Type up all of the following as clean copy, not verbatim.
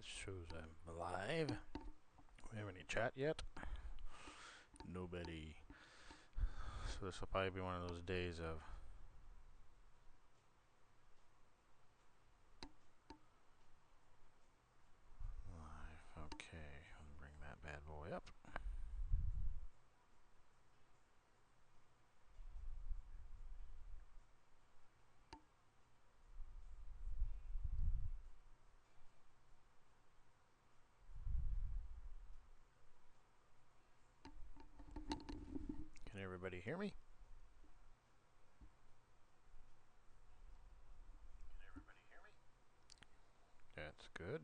That shows I'm alive. We have any chat yet? Nobody. So this will probably be one of those days of live. Okay, I'll bring that bad boy up. Can everybody hear me? That's good.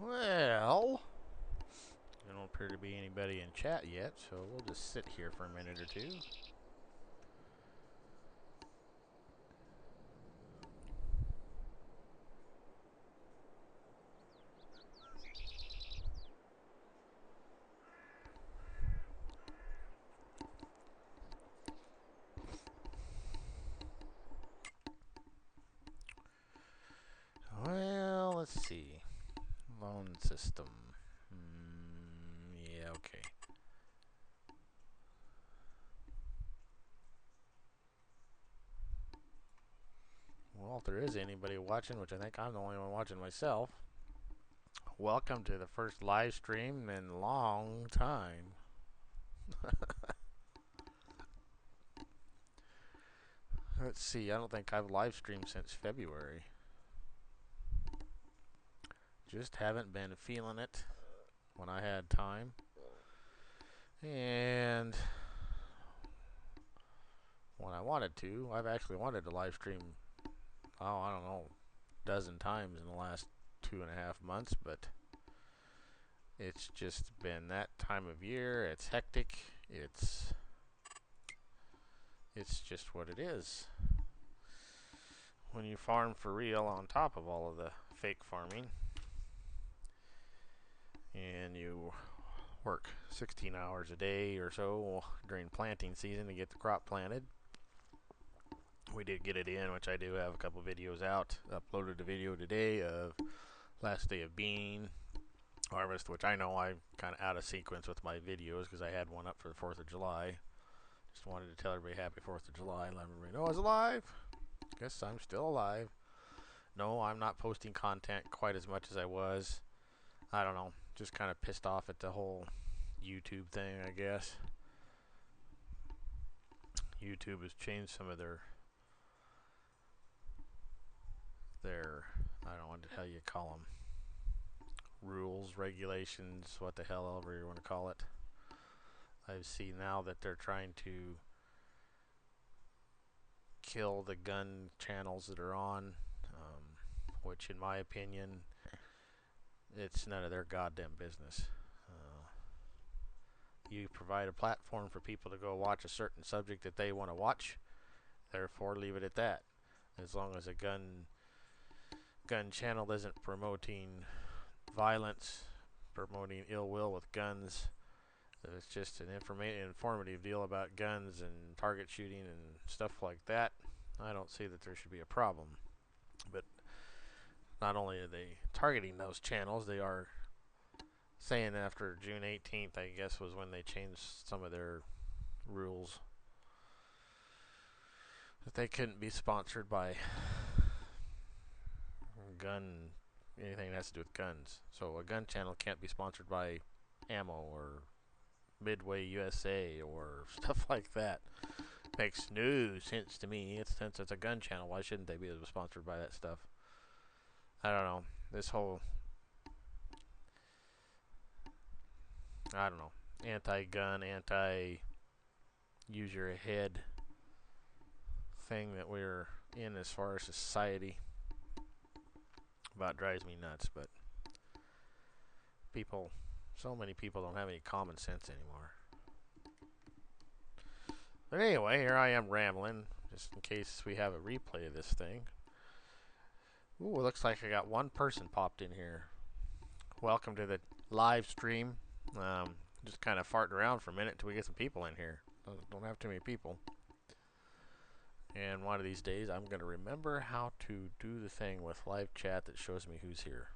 Well, there don't appear to be anybody in chat yet, so we'll just sit here for a minute or two. Well, let's see. Loan system. Yeah, okay. Well, if there is anybody watching, which I think I'm the only one watching myself, welcome to the first live stream in a long time. Let's see, I don't think I've live streamed since February. Just haven't been feeling it when I had time. And when I wanted to, I've actually wanted to live stream, oh, I don't know, a dozen times in the last 2.5 months, but it's just been that time of year. It's hectic. It's just what it is. When you farm for real on top of all of the fake farming, and you work 16 hours a day or so during planting season to get the crop planted. We did get it in, which I do have a couple videos out. Uploaded a video today of last day of bean harvest, which I know I'm kind of out of sequence with my videos because I had one up for the 4th of July. Just wanted to tell everybody happy 4th of July and let everybody know I was alive. Guess I'm still alive. No, I'm not posting content quite as much as I was. I don't know, just kind of pissed off at the whole YouTube thing, I guess. YouTube has changed some of their I don't know what the hell you call them, rules, regulations, what the hell ever you want to call it. I see now that they're trying to kill the gun channels that are on, which in my opinion, it's none of their goddamn business. You provide a platform for people to go watch a certain subject that they want to watch, therefore leave it at that. As long as a gun channel isn't promoting violence, promoting ill will with guns, it's just an informative deal about guns and target shooting and stuff like that, I don't see that there should be a problem. But not only are they targeting those channels, they are saying after June 18th, I guess, was when they changed some of their rules, that they couldn't be sponsored by anything that has to do with guns. So a gun channel can't be sponsored by ammo or Midway USA or stuff like that. Makes no sense to me. Since it's a gun channel, why shouldn't they be sponsored by that stuff? I don't know. This whole, I don't know, anti-gun, anti-use your head thing that we're in as far as society about drives me nuts. But people, so many people don't have any common sense anymore. But anyway, here I am rambling, just in case we have a replay of this thing. Ooh, it looks like I got one person popped in here. Welcome to the live stream. Just kind of farting around for a minute till we get some people in here. Don't have too many people. And one of these days, I'm going to remember how to do the thing with live chat that shows me who's here.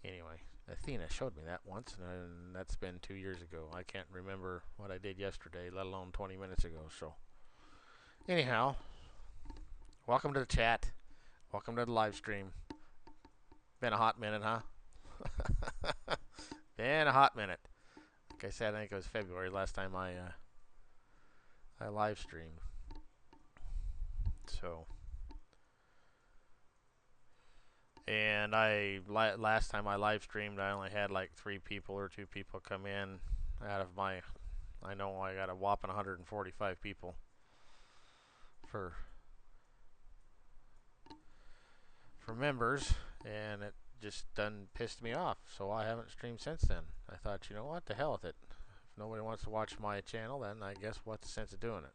Anyway, Athena showed me that once, and that's been 2 years ago. I can't remember what I did yesterday, let alone 20 minutes ago. So, anyhow, welcome to the chat. Welcome to the live stream. Been a hot minute, huh? Been a hot minute. Like I said, I think it was February last time I live streamed. So, and last time I live streamed, I only had like 3 people or 2 people come in out of my. I know I got a whopping 145 people for members, and it just done pissed me off. So I haven't streamed since then. I thought, you know what, the hell with it. If nobody wants to watch my channel, then I guess what's the sense of doing it?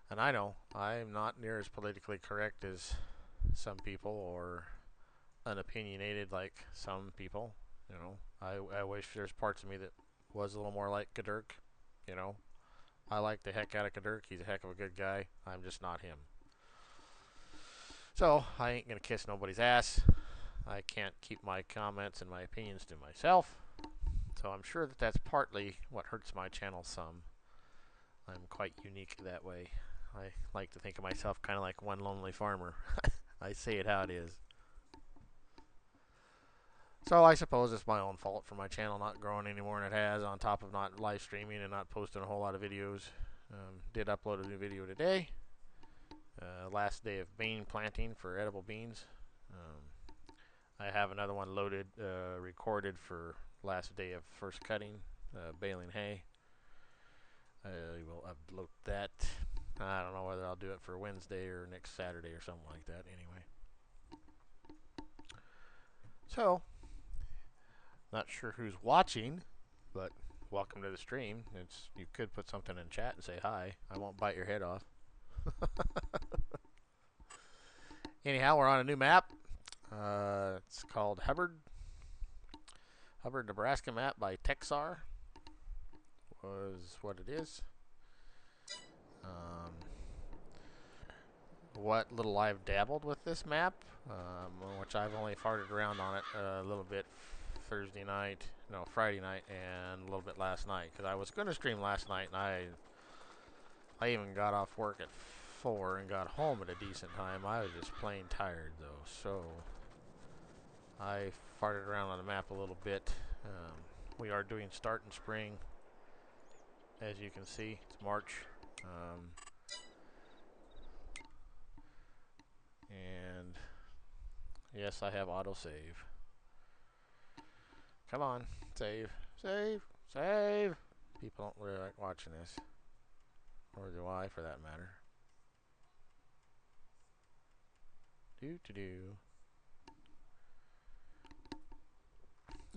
And I know I'm not near as politically correct as some people, or unopinionated like some people. You know, I wish there's parts of me that was a little more like Kadurk. You know, I like the heck out of Kadurk. He's a heck of a good guy. I'm just not him. So I ain't gonna kiss nobody's ass. I can't keep my comments and my opinions to myself. So I'm sure that that's partly what hurts my channel some. I'm quite unique that way. I like to think of myself kind of like one lonely farmer. I say it how it is. So I suppose it's my own fault for my channel not growing any more than it has, on top of not live streaming and not posting a whole lot of videos. Did upload a new video today. Last day of bean planting for edible beans. I have another one loaded, recorded for last day of first cutting, baling hay. I will upload that. I don't know whether I'll do it for Wednesday or next Saturday or something like that. Anyway. So, not sure who's watching, but welcome to the stream. You could put something in chat and say hi. I won't bite your head off. Anyhow, we're on a new map. It's called Hubbard, Nebraska map by Texar. Was what it is. What little I've dabbled with this map, which I've only farted around on it a little bit Friday night, and a little bit last night, because I was going to stream last night, and I even got off work at 4 and got home at a decent time. I was just plain tired though, so I farted around on the map a little bit. We are doing start in spring, as you can see. It's March. And yes, I have autosave. Come on, save, save, save. People don't really like watching this, or do I, for that matter.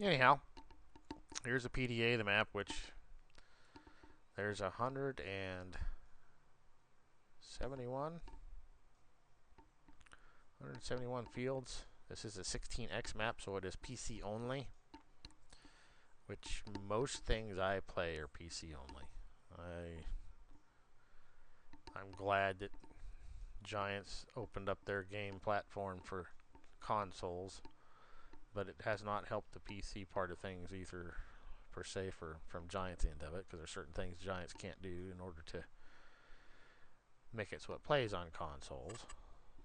Anyhow, here's a PDA of the map, which there's 171 fields. This is a 16x map, so it is PC only, which most things I play are PC only. I'm glad that Giants opened up their game platform for consoles, but it has not helped the PC part of things either, per se, from Giants' end of it, because there's certain things Giants can't do in order to make it so it plays on consoles.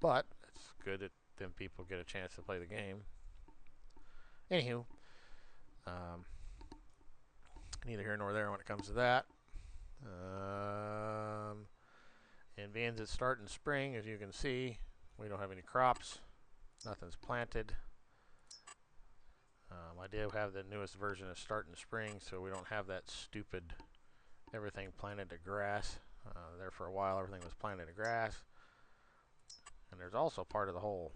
But it's good that then people get a chance to play the game. Anywho, neither here nor there when it comes to that. In beans that start in spring, as you can see, we don't have any crops. Nothing's planted. I do have the newest version of Start in Spring, so we don't have that stupid everything planted to grass. There for a while, everything was planted to grass. And there's also part of the whole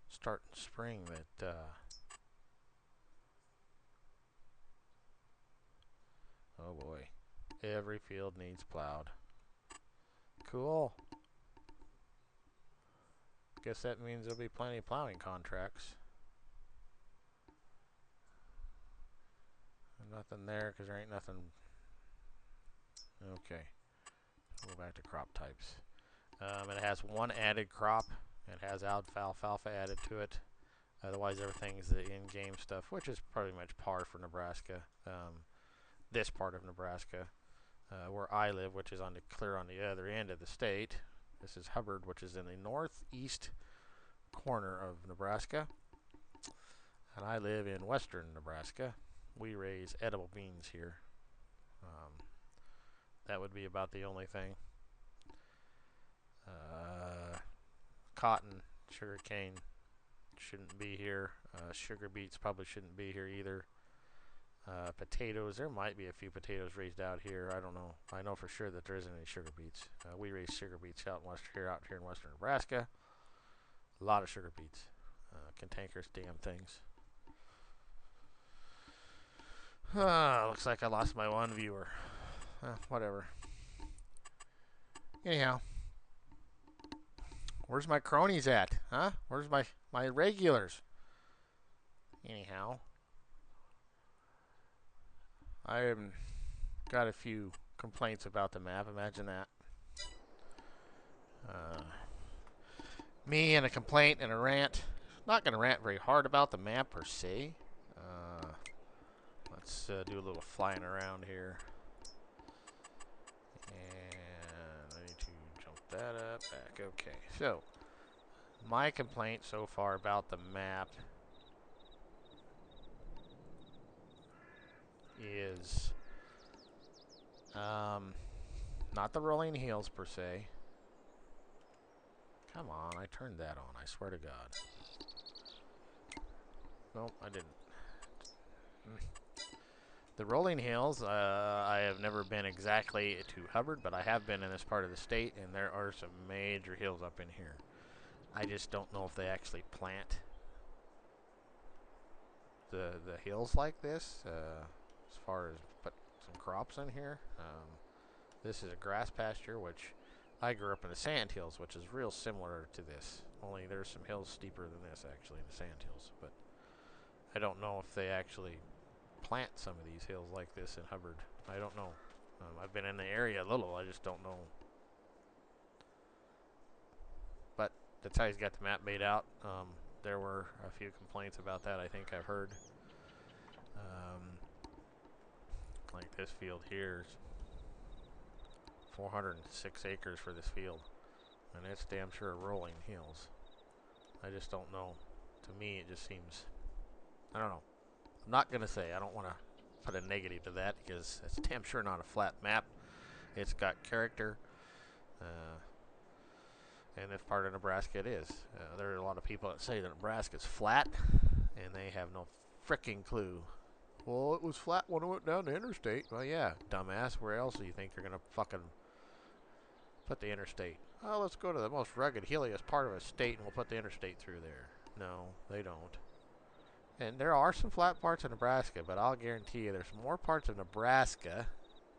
Start in Spring that oh boy, every field needs plowed. Cool. Guess that means there'll be plenty of plowing contracts. Nothing there because there ain't nothing. Okay, go back to crop types. It has one added crop. It has alfalfa added to it. Otherwise, everything's the in-game stuff, which is pretty much par for Nebraska. This part of Nebraska, where I live, which is clear on the other end of the state. This is Hubbard, which is in the northeast corner of Nebraska, and I live in western Nebraska. We raise edible beans here. That would be about the only thing. Cotton, sugarcane shouldn't be here. Sugar beets probably shouldn't be here either. Potatoes, there might be a few potatoes raised out here. I don't know. I know for sure that there isn't any sugar beets. We raise sugar beets out here in western Nebraska. A lot of sugar beets. Cantankerous damn things. Looks like I lost my one viewer. Whatever. Anyhow. Where's my cronies at? Huh? Where's my regulars? Anyhow. I got a few complaints about the map. Imagine that. Me and a complaint and a rant. Not going to rant very hard about the map per se. Let's do a little flying around here. And I need to jump that up, back. Okay, so my complaint so far about the map is not the rolling hills per se. Come on, I turned that on, I swear to God. Nope, I didn't. The rolling hills, I have never been exactly to Hubbard, but I have been in this part of the state, and there are some major hills up in here. I just don't know if they actually plant the hills like this, as far as put some crops in here. This is a grass pasture, which I grew up in the sand hills, which is real similar to this. Only there's some hills steeper than this, actually, in the sand hills. But I don't know if they actually plant some of these hills like this in Hubbard. I don't know. I've been in the area a little. I just don't know. But that's how he's got the map made out. There were a few complaints about that, I think I've heard. Like this field here is 406 acres for this field. And it's damn sure rolling hills. I just don't know. To me, it just seems... I don't know. I'm not going to say. I don't want to put a negative to that because it's damn sure not a flat map. It's got character. And this part of Nebraska it is. There are a lot of people that say that Nebraska's flat, and they have no fricking clue. Well, it was flat when it went down the interstate. Well, yeah, dumbass. Where else do you think they're going to fucking put the interstate? Oh, let's go to the most rugged, hilliest part of a state, and we'll put the interstate through there. No, they don't. And there are some flat parts of Nebraska, but I'll guarantee you there's more parts of Nebraska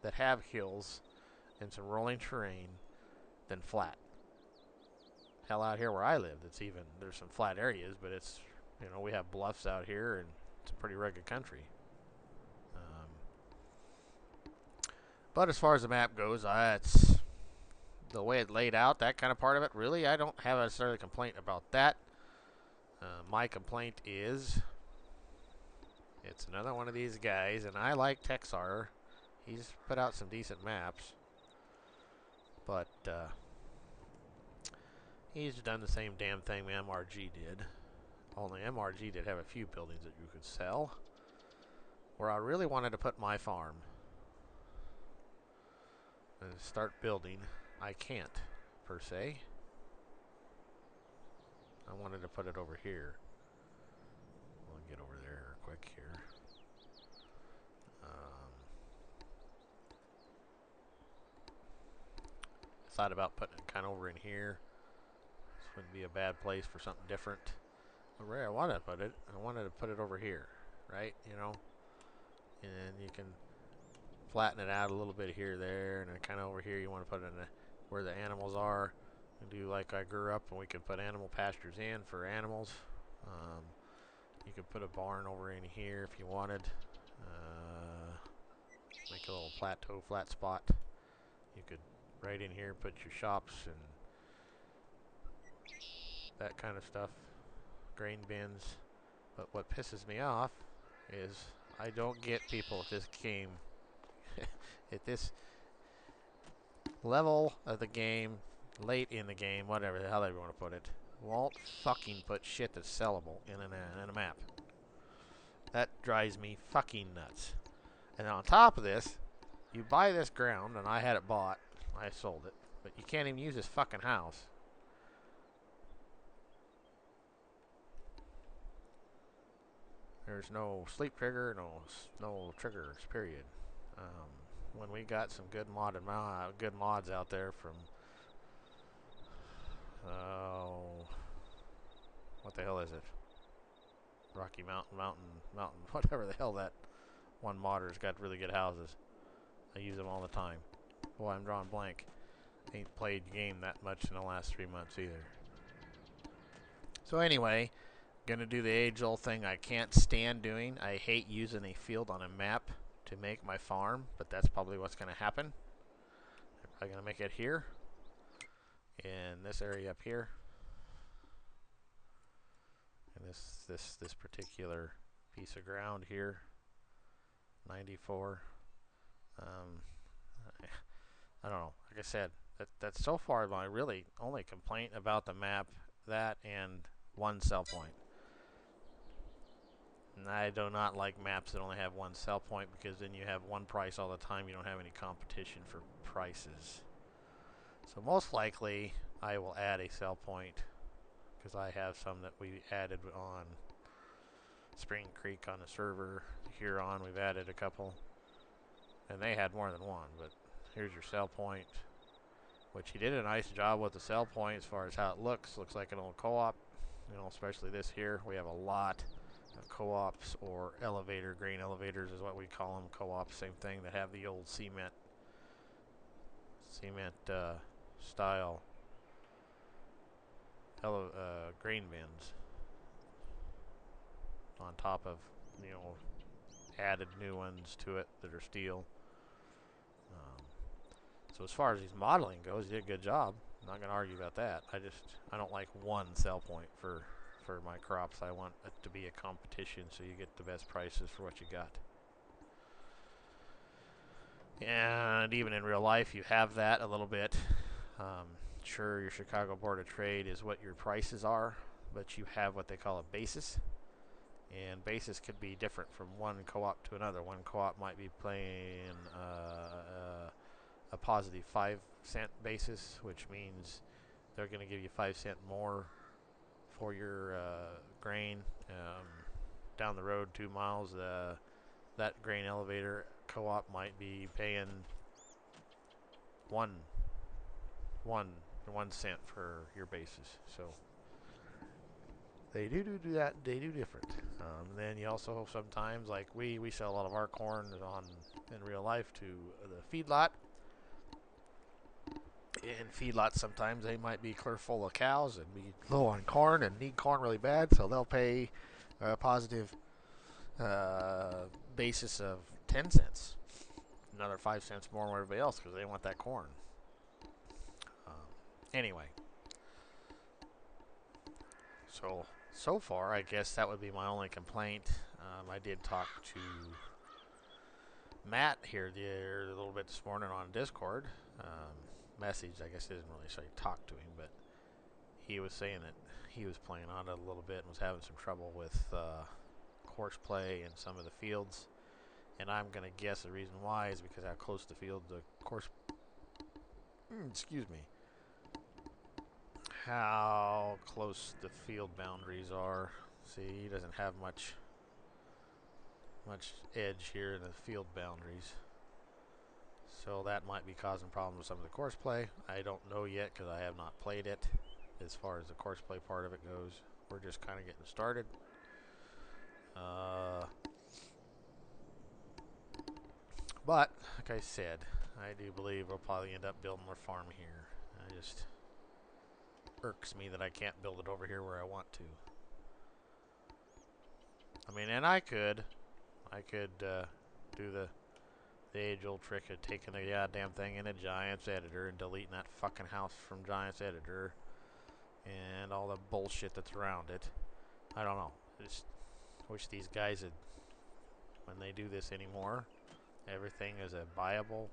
that have hills and some rolling terrain than flat. Hell, out here where I live, there's some flat areas, but it's, we have bluffs out here, and it's a pretty rugged country. But as far as the map goes, the way it laid out, that kind of part of it, really, I don't have necessarily a complaint about that. My complaint is it's another one of these guys, and I like Texar. He's put out some decent maps, but he's done the same damn thing MRG did. Only MRG did have a few buildings that you could sell. Where I really wanted to put my farm and start building, I can't, per se. I wanted to put it over here. I'll get over there quick here. Thought about putting it kind of over in here. This wouldn't be a bad place for something different. But where I wanted to put it, I wanted to put it over here, right? You know, and you can flatten it out a little bit here, there, and then kind of over here. You want to put it in where the animals are. And do like I grew up, and we could put animal pastures in for animals. You could put a barn over in here if you wanted. Make a little plateau, flat spot. You could right in here put your shops and that kind of stuff, grain bins. But what pisses me off is I don't get people at this game, at this level of the game, late in the game, whatever the hell they want to put it, won't fucking put shit that's sellable in a map. That drives me fucking nuts. And on top of this, you buy this ground, and I had it bought, I sold it, but you can't even use this fucking house. There's no sleep trigger, no triggers, period. When we got some good mods out there from, what the hell is it? Rocky Mountain, whatever the hell that one modder's got really good houses. I use them all the time. Boy, I'm drawing blank. Ain't played the game that much in the last 3 months either. So anyway, gonna do the age-old thing I can't stand doing. I hate using a field on a map to make my farm, but that's probably what's gonna happen. I'm probably gonna make it here, in this area up here, and this particular piece of ground here, 94. I don't know. Like I said, that's so far my really only complaint about the map. That and one sell point. And I do not like maps that only have one sell point, because then you have one price all the time. You don't have any competition for prices. So most likely I will add a sell point, because I have some that we added on Spring Creek on the server. Huron, we've added a couple, and they had more than one. But here's your sell point, which he did a nice job with the sell point as far as how it looks. Looks like an old co-op, you know, especially this here. We have a lot of co-ops, or grain elevators is what we call them. Co-ops, same thing, that have the old cement style grain bins on top of, you know, added new ones to it that are steel. So as far as his modeling goes, he did a good job. I'm not going to argue about that. I don't like one sell point for my crops. I want it to be a competition, so you get the best prices for what you got. And even in real life, you have that a little bit. Sure, your Chicago Board of Trade is what your prices are, but you have what they call a basis. And basis could be different from one co-op to another. One co-op might be playing a positive 5-cent basis, which means they're going to give you 5 cents more for your grain. Down the road 2 miles, that grain elevator co-op might be paying 1 cent for your basis. So they do that. They do different. Then you also sometimes, like we sell a lot of our corn in real life to the feedlot. In feedlots, sometimes they might be clear full of cows and be low on corn and need corn really bad, so they'll pay a positive basis of 10 cents, another 5 cents more than everybody else, because they want that corn. Anyway, so far, I guess that would be my only complaint. I did talk to Matt here a little bit this morning on Discord. Message, I guess, didn't really say talk to him, but he was saying that he was playing on it a little bit and was having some trouble with course play in some of the fields. And I'm going to guess the reason why is because how close the course, excuse me, how close the field boundaries are. See, he doesn't have much edge here in the field boundaries. So that might be causing problems with some of the course play. I don't know yet because I have not played it. As far as the course play part of it goes, we're just kind of getting started. But, like I said, I do believe we'll probably end up building our farm here. It just irks me that I can't build it over here where I want to. I mean, and I could do the age-old trick of taking the goddamn thing in a Giants editor and deleting that fucking house from Giants editor and all the bullshit that's around it. I don't know. I just wish these guys had, when they do this anymore, everything is a viable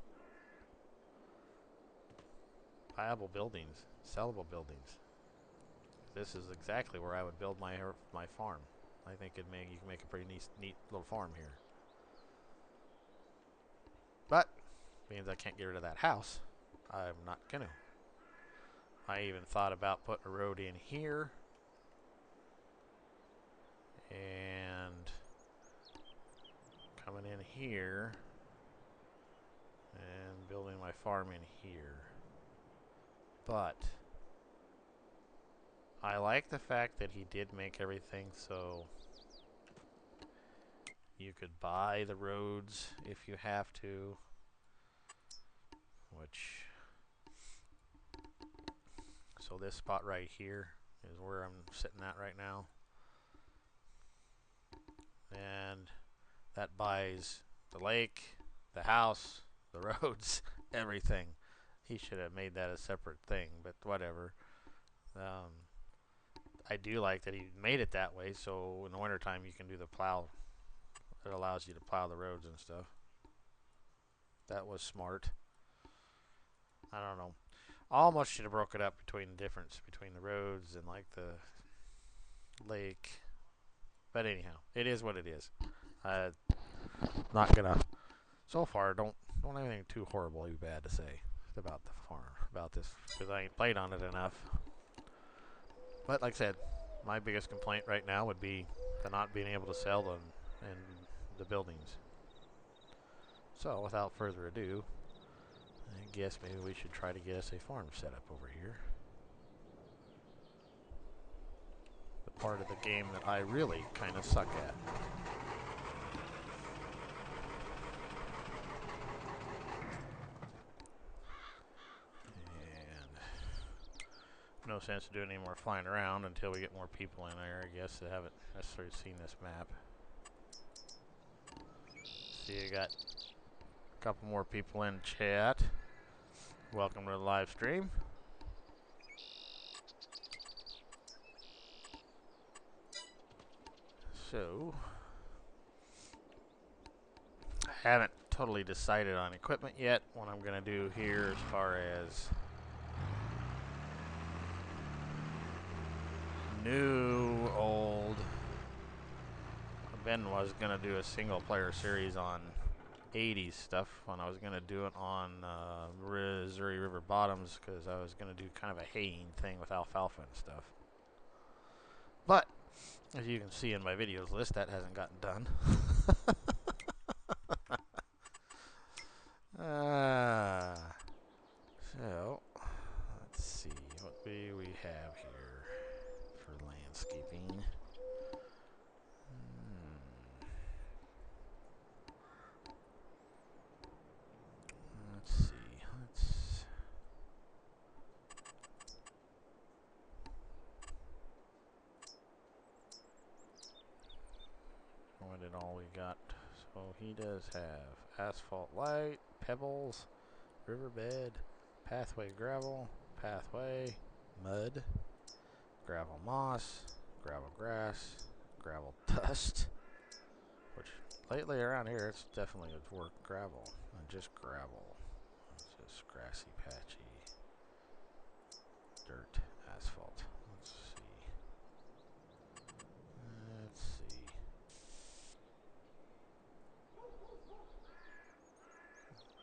buildings, sellable buildings. This is exactly where I would build my farm. I think you can make a pretty neat little farm here. But means I can't get rid of that house. I'm not gonna. I even thought about putting a road in here and coming in here and building my farm in here. But I like the fact that he did make everything so you could buy the roads if you have to, which, so this spot right here is where I'm sitting at right now. And that buys the lake, the house, the roads, everything. He should have made that a separate thing, but whatever. I do like that he made it that way, so in the wintertime you can do the plow. It allows you to plow the roads and stuff. That was smart. I don't know. Almost should have broke it up between the difference between the roads and like the lake. But anyhow, it is what it is. Not gonna. So far, don't have anything too horribly bad to say about the farm, about this, because I ain't played on it enough. But like I said, my biggest complaint right now would be the not being able to sell them and the buildings. So without further ado, I guess maybe we should try to get us a farm set up over here. The part of the game that I really kind of suck at. No sense in doing any more flying around until we get more people in there, I guess, that haven't necessarily seen this map. See, I got a couple more people in chat. Welcome to the live stream. So, I haven't totally decided on equipment yet, what I'm going to do here as far as new, old. Ben was going to do a single player series on 80s stuff when I was going to do it on Missouri River Bottoms, because I was going to do kind of a haying thing with alfalfa and stuff. But as you can see in my videos list, that hasn't gotten done. So let's see what we have here for landscaping. Let's see. What did all we got? So he does have asphalt light, pebbles, riverbed, pathway gravel, pathway, mud, gravel moss, gravel grass, gravel dust, which lately around here it's definitely would work gravel, and just gravel. It's just grassy, patchy, dirt, asphalt. Let's see. Let's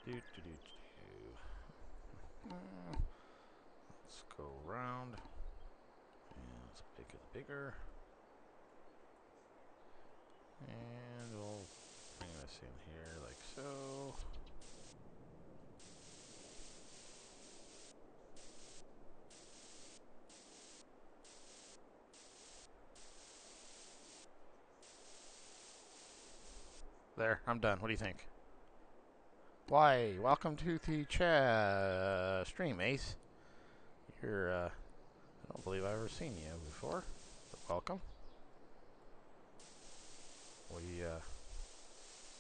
see. Let's go around. And let's pick it bigger. And we'll bring this in here like so. There, I'm done. What do you think? Why, welcome to the stream, Ace. You're, I don't believe I've ever seen you before, but welcome.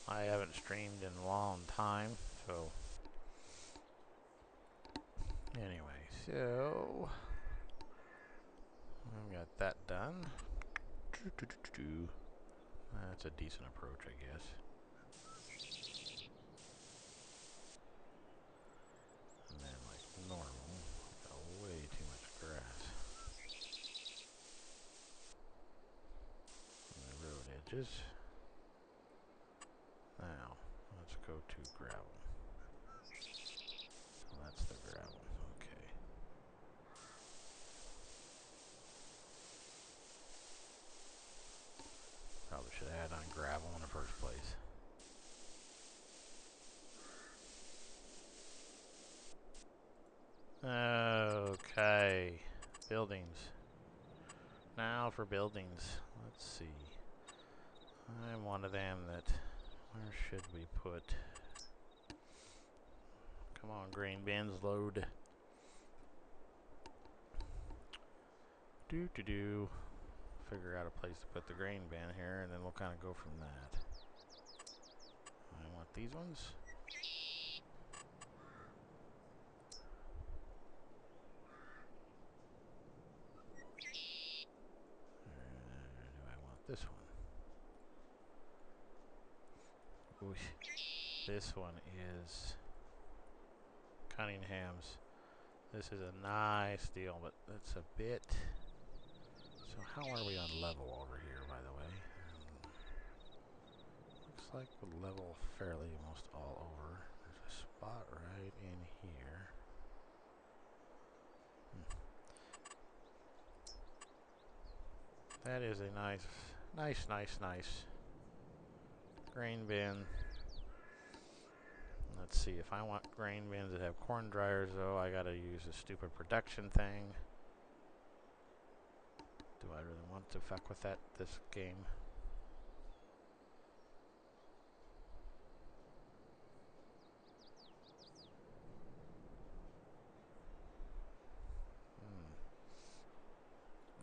I haven't streamed in a long time, so anyway, so I've got that done. That's a decent approach, I guess. And then, like normal, got way too much grass. And the road edges. Now, let's go to gravel. So that's the gravel. Okay. Probably should add on gravel in the first place. Okay. Buildings. Now for buildings. Let's see. I'm one of them that... Where should we put... Come on, grain bins, load. Do. Figure out a place to put the grain bin here, and then we'll kind of go from that. I want these ones. Do I want this one? Ooh, this one is Cunningham's. This is a nice deal, but it's a bit... So how are we on level over here, by the way? Looks like we're level fairly almost all over. There's a spot right in here. That is a nice grain bin. Let's see, if I want grain bins that have corn dryers, though, I gotta use a stupid production thing. Do I really want to fuck with that this game?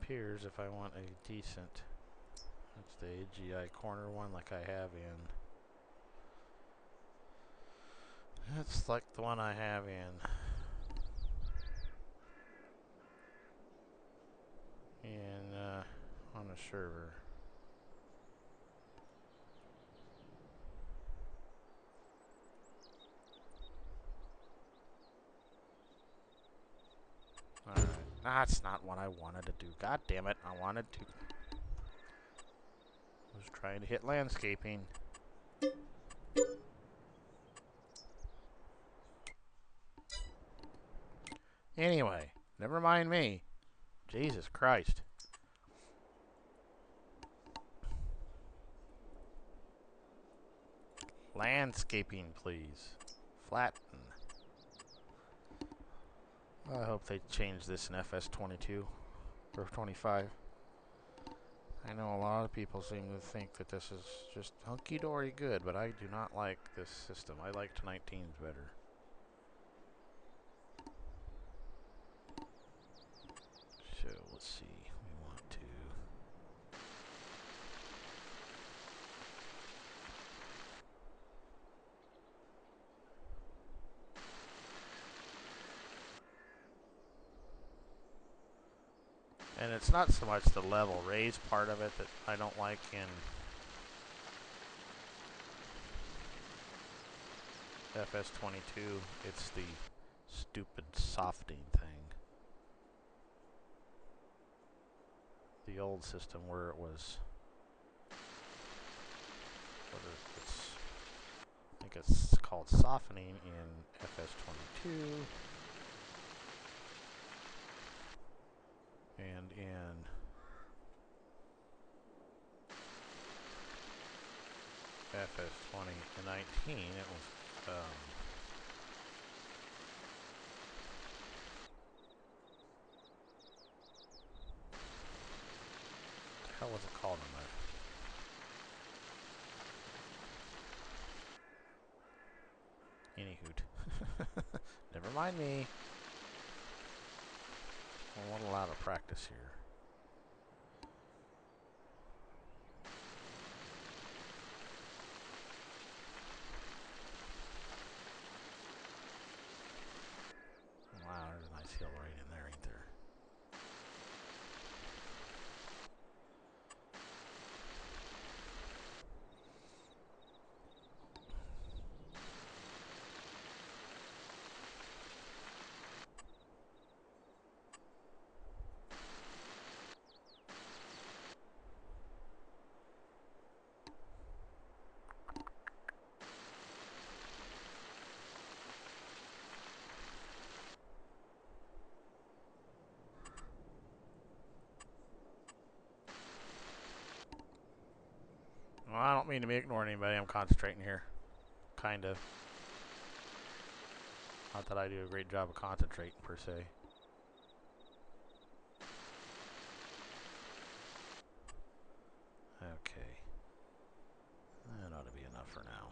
Appears if I want a decent, that's the AGI corner one like I have in. That's like the one I have on a server. Alright, that's not what I wanted to do. God damn it, I wanted to. I was trying to hit landscaping. Anyway, never mind me. Jesus Christ. Landscaping, please. Flatten. I hope they change this in FS22 or 25. I know a lot of people seem to think that this is just hunky-dory good, but I do not like this system. I liked 19's better. So, let's see. We want to... And it's not so much the level raise part of it that I don't like in FS22. It's the stupid softening thing. The old system where it was, I think it's called softening in FS22 and in FS2019 it was what the hell was it called on the anywho. Never mind me. I want a lot of practice here. Wow, there's a nice hill right in there, ain't there? Well, I don't mean to be ignoring anybody. I'm concentrating here. Kind of. Not that I do a great job of concentrating, per se. Okay. That ought to be enough for now.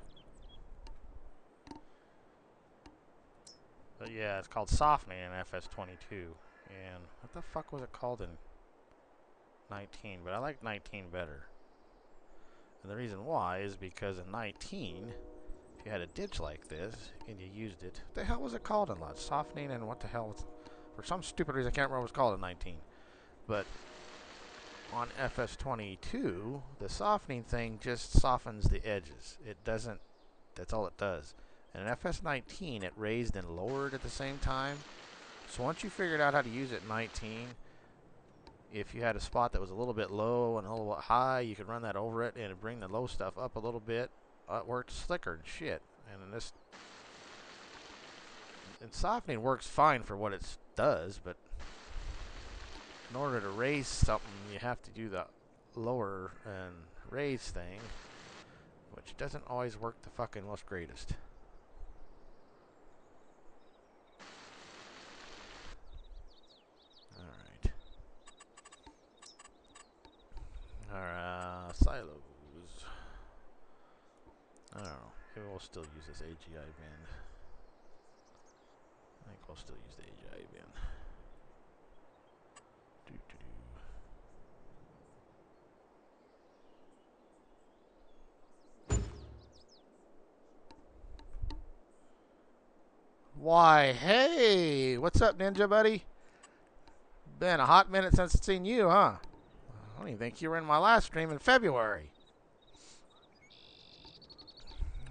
But yeah, it's called softening in FS22. And what the fuck was it called in 19? But I like 19 better. And the reason why is because in 19, if you had a ditch like this and you used it, what the hell was it called in lot? Softening and what the hell was it? For some stupid reason, I can't remember what it was called in 19. But on FS22, the softening thing just softens the edges. It doesn't, that's all it does. And in FS19, it raised and lowered at the same time. So once you figured out how to use it in 19, if you had a spot that was a little bit low and a little bit high, you could run that over it and it'd bring the low stuff up a little bit. It worked slicker and shit. And softening works fine for what it does, but in order to raise something, you have to do the lower and raise thing, which doesn't always work the fucking most greatest. Alright. Alright, silos. I don't know. Maybe we'll still use this AGI bin. I think we'll still use the AGI bin. Why, hey! What's up, Ninja Buddy? Been a hot minute since I've seen you, huh? I don't even think you were in my last stream in February.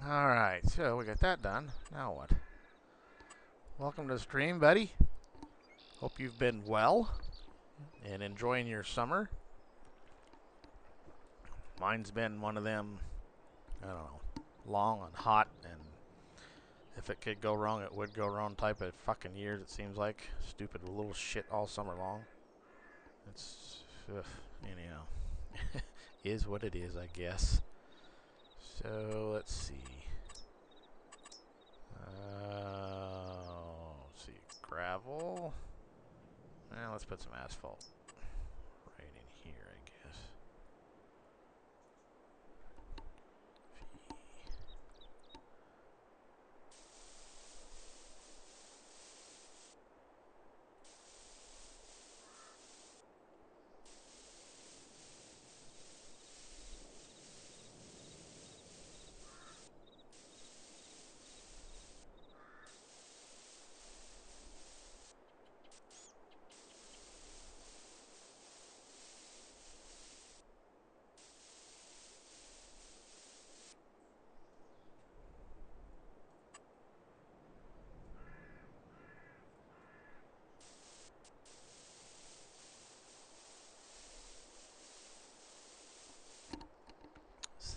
Alright, so we got that done. Now what? Welcome to the stream, buddy. Hope you've been well and enjoying your summer. Mine's been one of them, I don't know, long and hot, and if it could go wrong, it would go wrong type of fucking years, it seems like. Stupid little shit all summer long. It's, anyhow, is what it is, I guess. So, let's see. Let's see, gravel. Now let's put some asphalt right in here, I guess.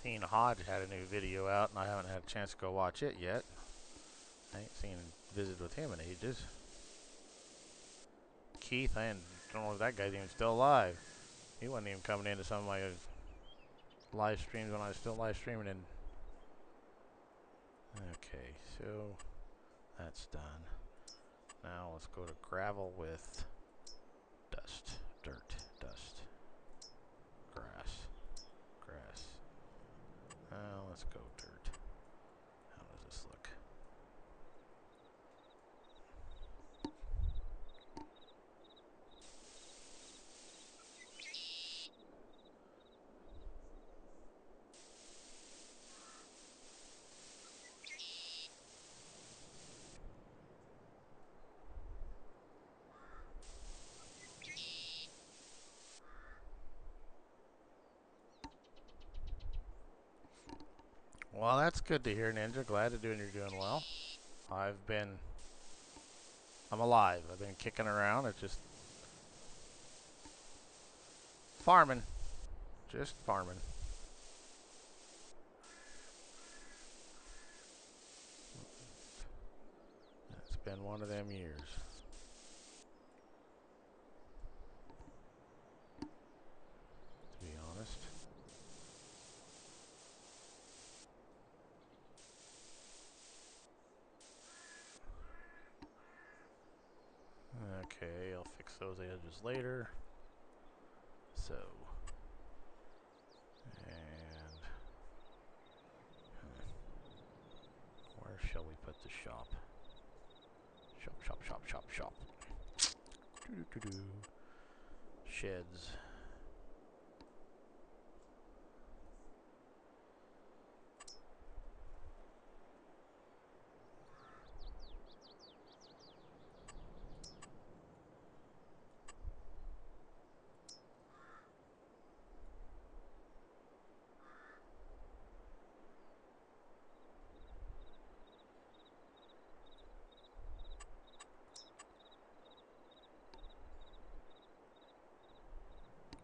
Seen Hodge had a new video out, and I haven't had a chance to go watch it yet. I ain't seen visit with him in ages. Keith, I don't know if that guy's even still alive. He wasn't even coming into some of my live streams when I was still live streaming. And okay, so that's done. Now let's go to gravel with dust, dirt, dust, grass, grass. Now let's go dirt. How does this look? Well, that's good to hear, Ninja. Glad to do and you're doing well. I'm alive. I've been kicking around. It's just farming. Just farming. It's been one of them years. To be honest. Okay, I'll fix those edges later. So, and where shall we put the shop? Shop, shop, shop, shop, shop. Doo-doo-doo-doo. Sheds.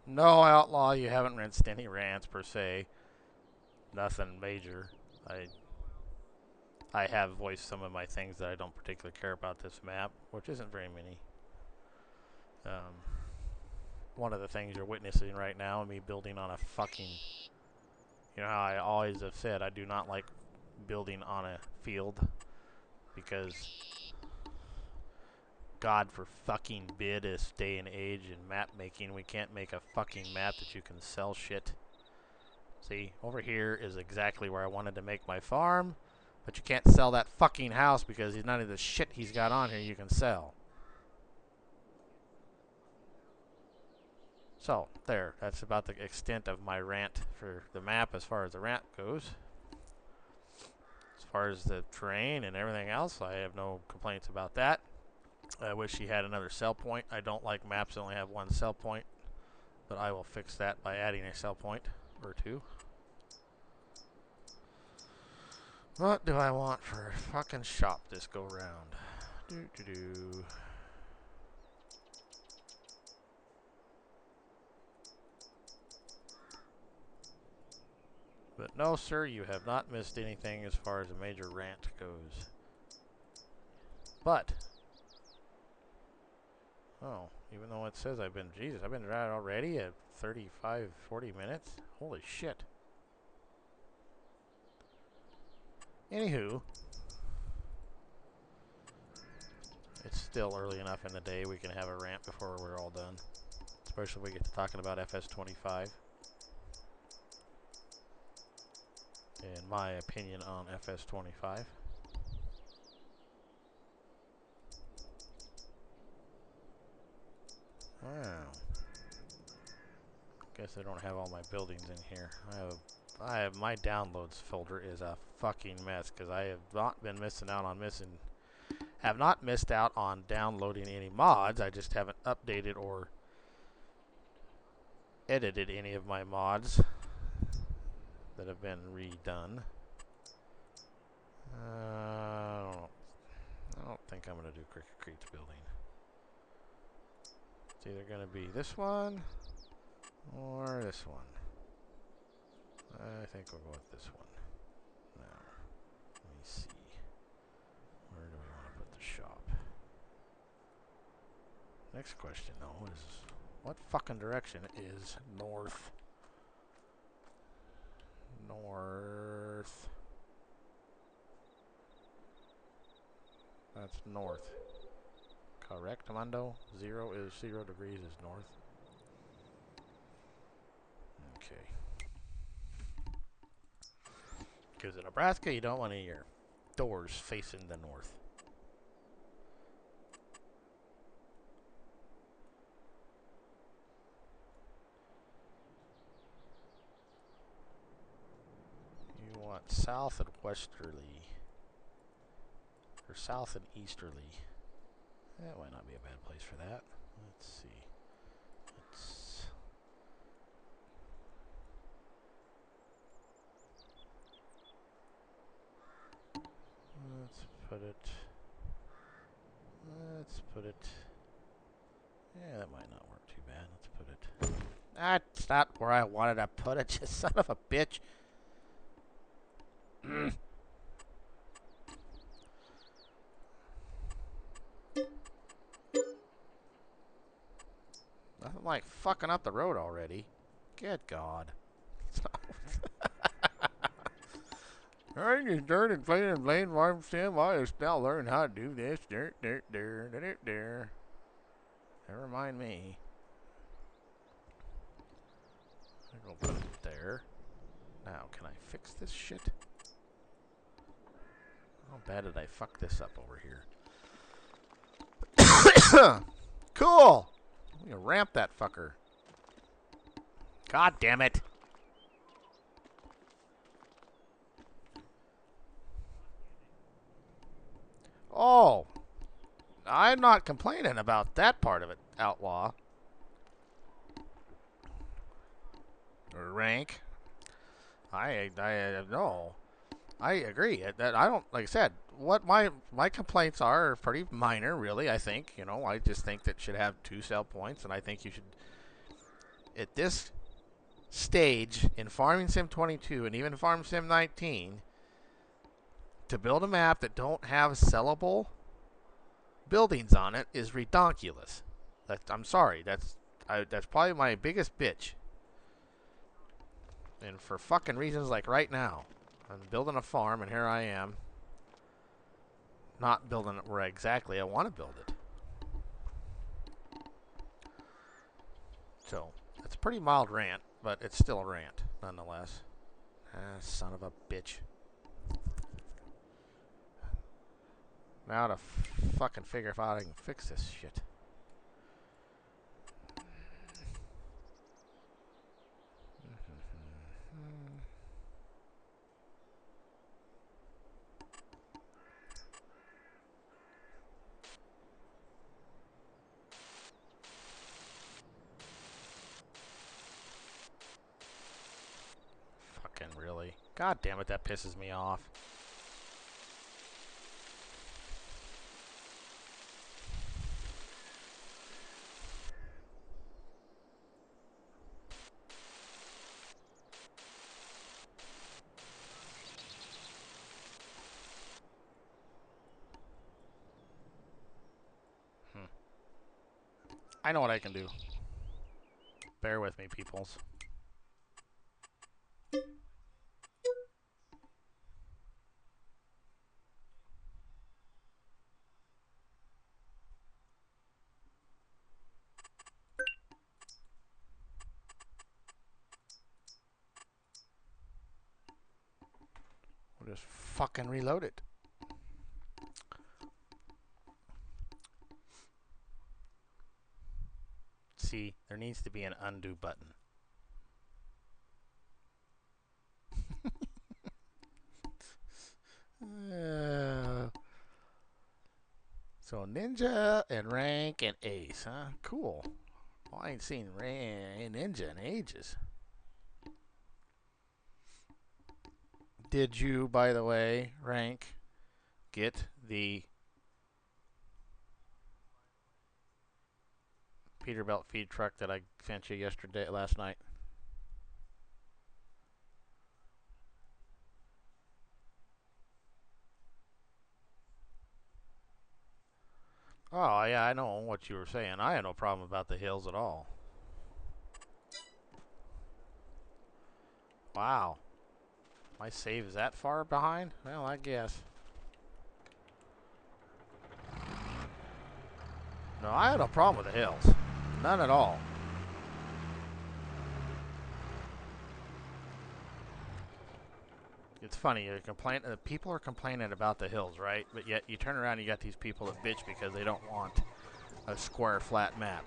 No, Outlaw, you haven't rinsed any rants per se. Nothing major. I have voiced some of my things that I don't particularly care about this map, which isn't very many. One of the things you're witnessing right now, me building on a fucking... You know how I always have said I do not like building on a field because God for fucking bid this day and age in map making, we can't make a fucking map that you can sell shit. See, over here is exactly where I wanted to make my farm, but you can't sell that fucking house because none of the shit he's got on here you can sell. So, there. That's about the extent of my rant for the map as far as the rant goes. As far as the terrain and everything else, I have no complaints about that. I wish he had another sell point. I don't like maps that only have one sell point, but I will fix that by adding a sell point or two. What do I want for a fucking shop this go round? Do-do-do. But no, sir, you have not missed anything as far as a major rant goes. But, oh, even though it says I've been right already at 35, 40 minutes? Holy shit. Anywho, it's still early enough in the day we can have a rant before we're all done. Especially if we get to talking about FS25. In my opinion on FS25. Wow. Guess I don't have all my buildings in here. I have my downloads folder is a fucking mess because I have not been missing out on have not missed out on downloading any mods. I just haven't updated or edited any of my mods that have been redone. I don't think I'm going to do Cricket Creek's building. It's either going to be this one or this one. I think we'll go with this one. Now, let me see. Where do we want to put the shop? Next question, though, is what fucking direction is north? North. That's north. Correct, Mundo? 0 degrees is north. Okay. Because in Nebraska, you don't want any of your doors facing the north. You want south and westerly. Or south and easterly. That might not be a bad place for that. Let's see. Let's put it. Yeah, that might not work too bad. Let's put it. That's not where I wanted to put it, you son of a bitch. Nothing like fucking up the road already. Good God. I just started playing farm sim. I just now learn how to do this. Never mind me. I'm gonna put it there. Now, can I fix this shit? How bad did I fuck this up over here? Cool! I'm gonna ramp that fucker. God damn it! Oh! I'm not complaining about that part of it, Outlaw. Or rank. No. I agree. That I don't, like I said, what my complaints are pretty minor, really. I think, I just think that should have 2 sell points, and I think you should, at this stage in Farming Sim 22 and even Farm Sim 19, to build a map that don't have sellable buildings on it is redonkulous. I'm sorry. That's probably my biggest bitch. And for fucking reasons like right now, I'm building a farm, and here I am, not building it where exactly I want to build it. So, it's a pretty mild rant, but it's still a rant, nonetheless. Son of a bitch. Now to fucking figure out I can fix this shit. Fucking really. God damn it, that pisses me off. I know what I can do. Bear with me, peoples. We'll just fucking reload it. See, there needs to be an undo button. So Ninja and Rank and Ace, huh? Cool. Well, I ain't seen Ninja in ages. Did you, by the way, Rank, get the Peterbilt feed truck that I sent you last night? Oh, yeah, I know what you were saying. I had no problem about the hills at all. Wow. My save is that far behind? Well, I guess. No, I had no problem with the hills. None at all. It's funny, people are complaining about the hills, right? But yet you turn around and you got these people that bitch because they don't want a square flat map.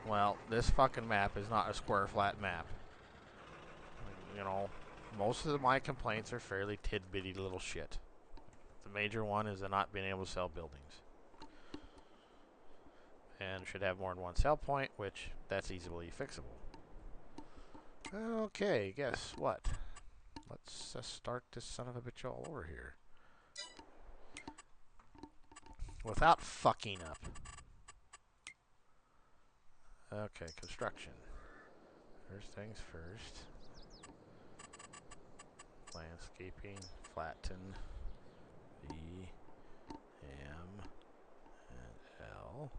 Well, this fucking map is not a square flat map. You know, most of my complaints are fairly tidbitty little shit. The major one is the not being able to sell buildings. And should have more than one sell point, which that's easily fixable. Okay, guess what? Let's start this son of a bitch all over here. Without fucking up. Okay, construction. First things first. Landscaping, flatten, V, M, and L.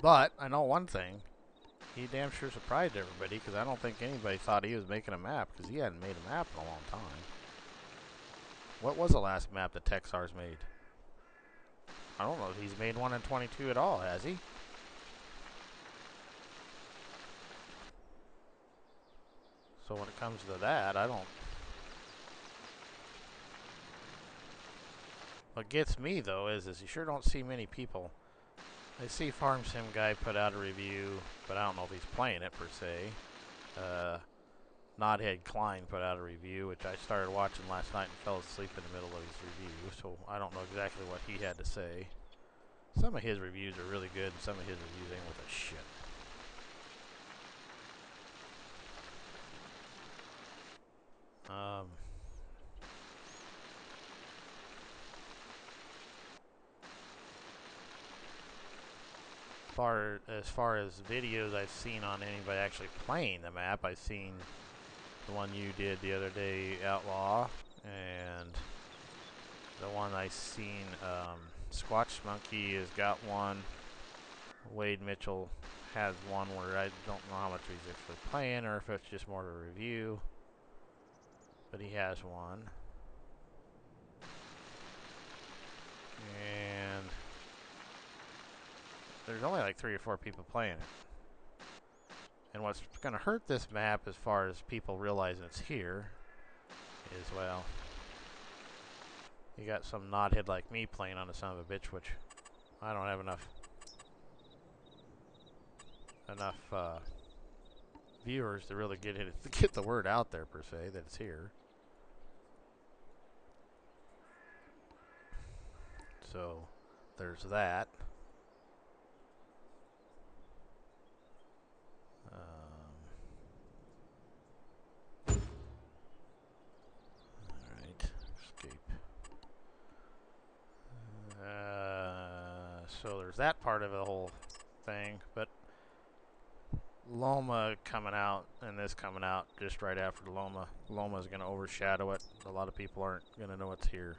But I know one thing. He damn sure surprised everybody because I don't think anybody thought he was making a map because he hadn't made a map in a long time. What was the last map that Texar's made? I don't know if he's made one in 22 at all, has he? So when it comes to that, I don't... What gets me, though, is you sure don't see many people. I see Farm Sim Guy put out a review, but I don't know if he's playing it per se. Nodhead Klein put out a review, which I started watching last night and fell asleep in the middle of his review, so I don't know exactly what he had to say. Some of his reviews are really good, and some of his reviews ain't worth a shit. As far as videos I've seen on anybody actually playing the map, I've seen the one you did the other day, Outlaw, and the one I seen, Squatch Monkey has got one. Wade Mitchell has one where I don't know how much he's actually playing or if it's just more of a review, but he has one. And there's only like 3 or 4 people playing it. And what's going to hurt this map as far as people realizing it's here is, well, you got some knothead like me playing on the son of a bitch, which I don't have enough viewers to really get the word out there per se that it's here. So there's that. Alright, escape. So there's that part of the whole thing, but Loma coming out and this coming out just right after Loma. Loma's going to overshadow it. A lot of people aren't going to know it's here.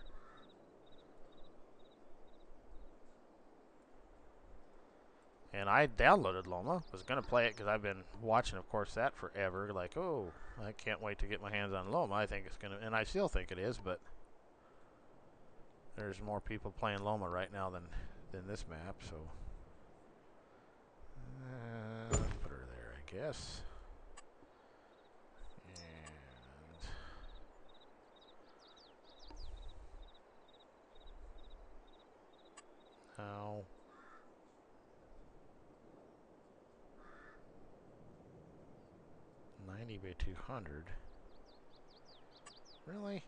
And I downloaded Loma. Was going to play it because I've been watching, of course, that forever. Like, oh, I can't wait to get my hands on Loma. I think it's going to, and I still think it is, but there's more people playing Loma right now than this map, so let's put her there, I guess. And now 90 by 200. Really?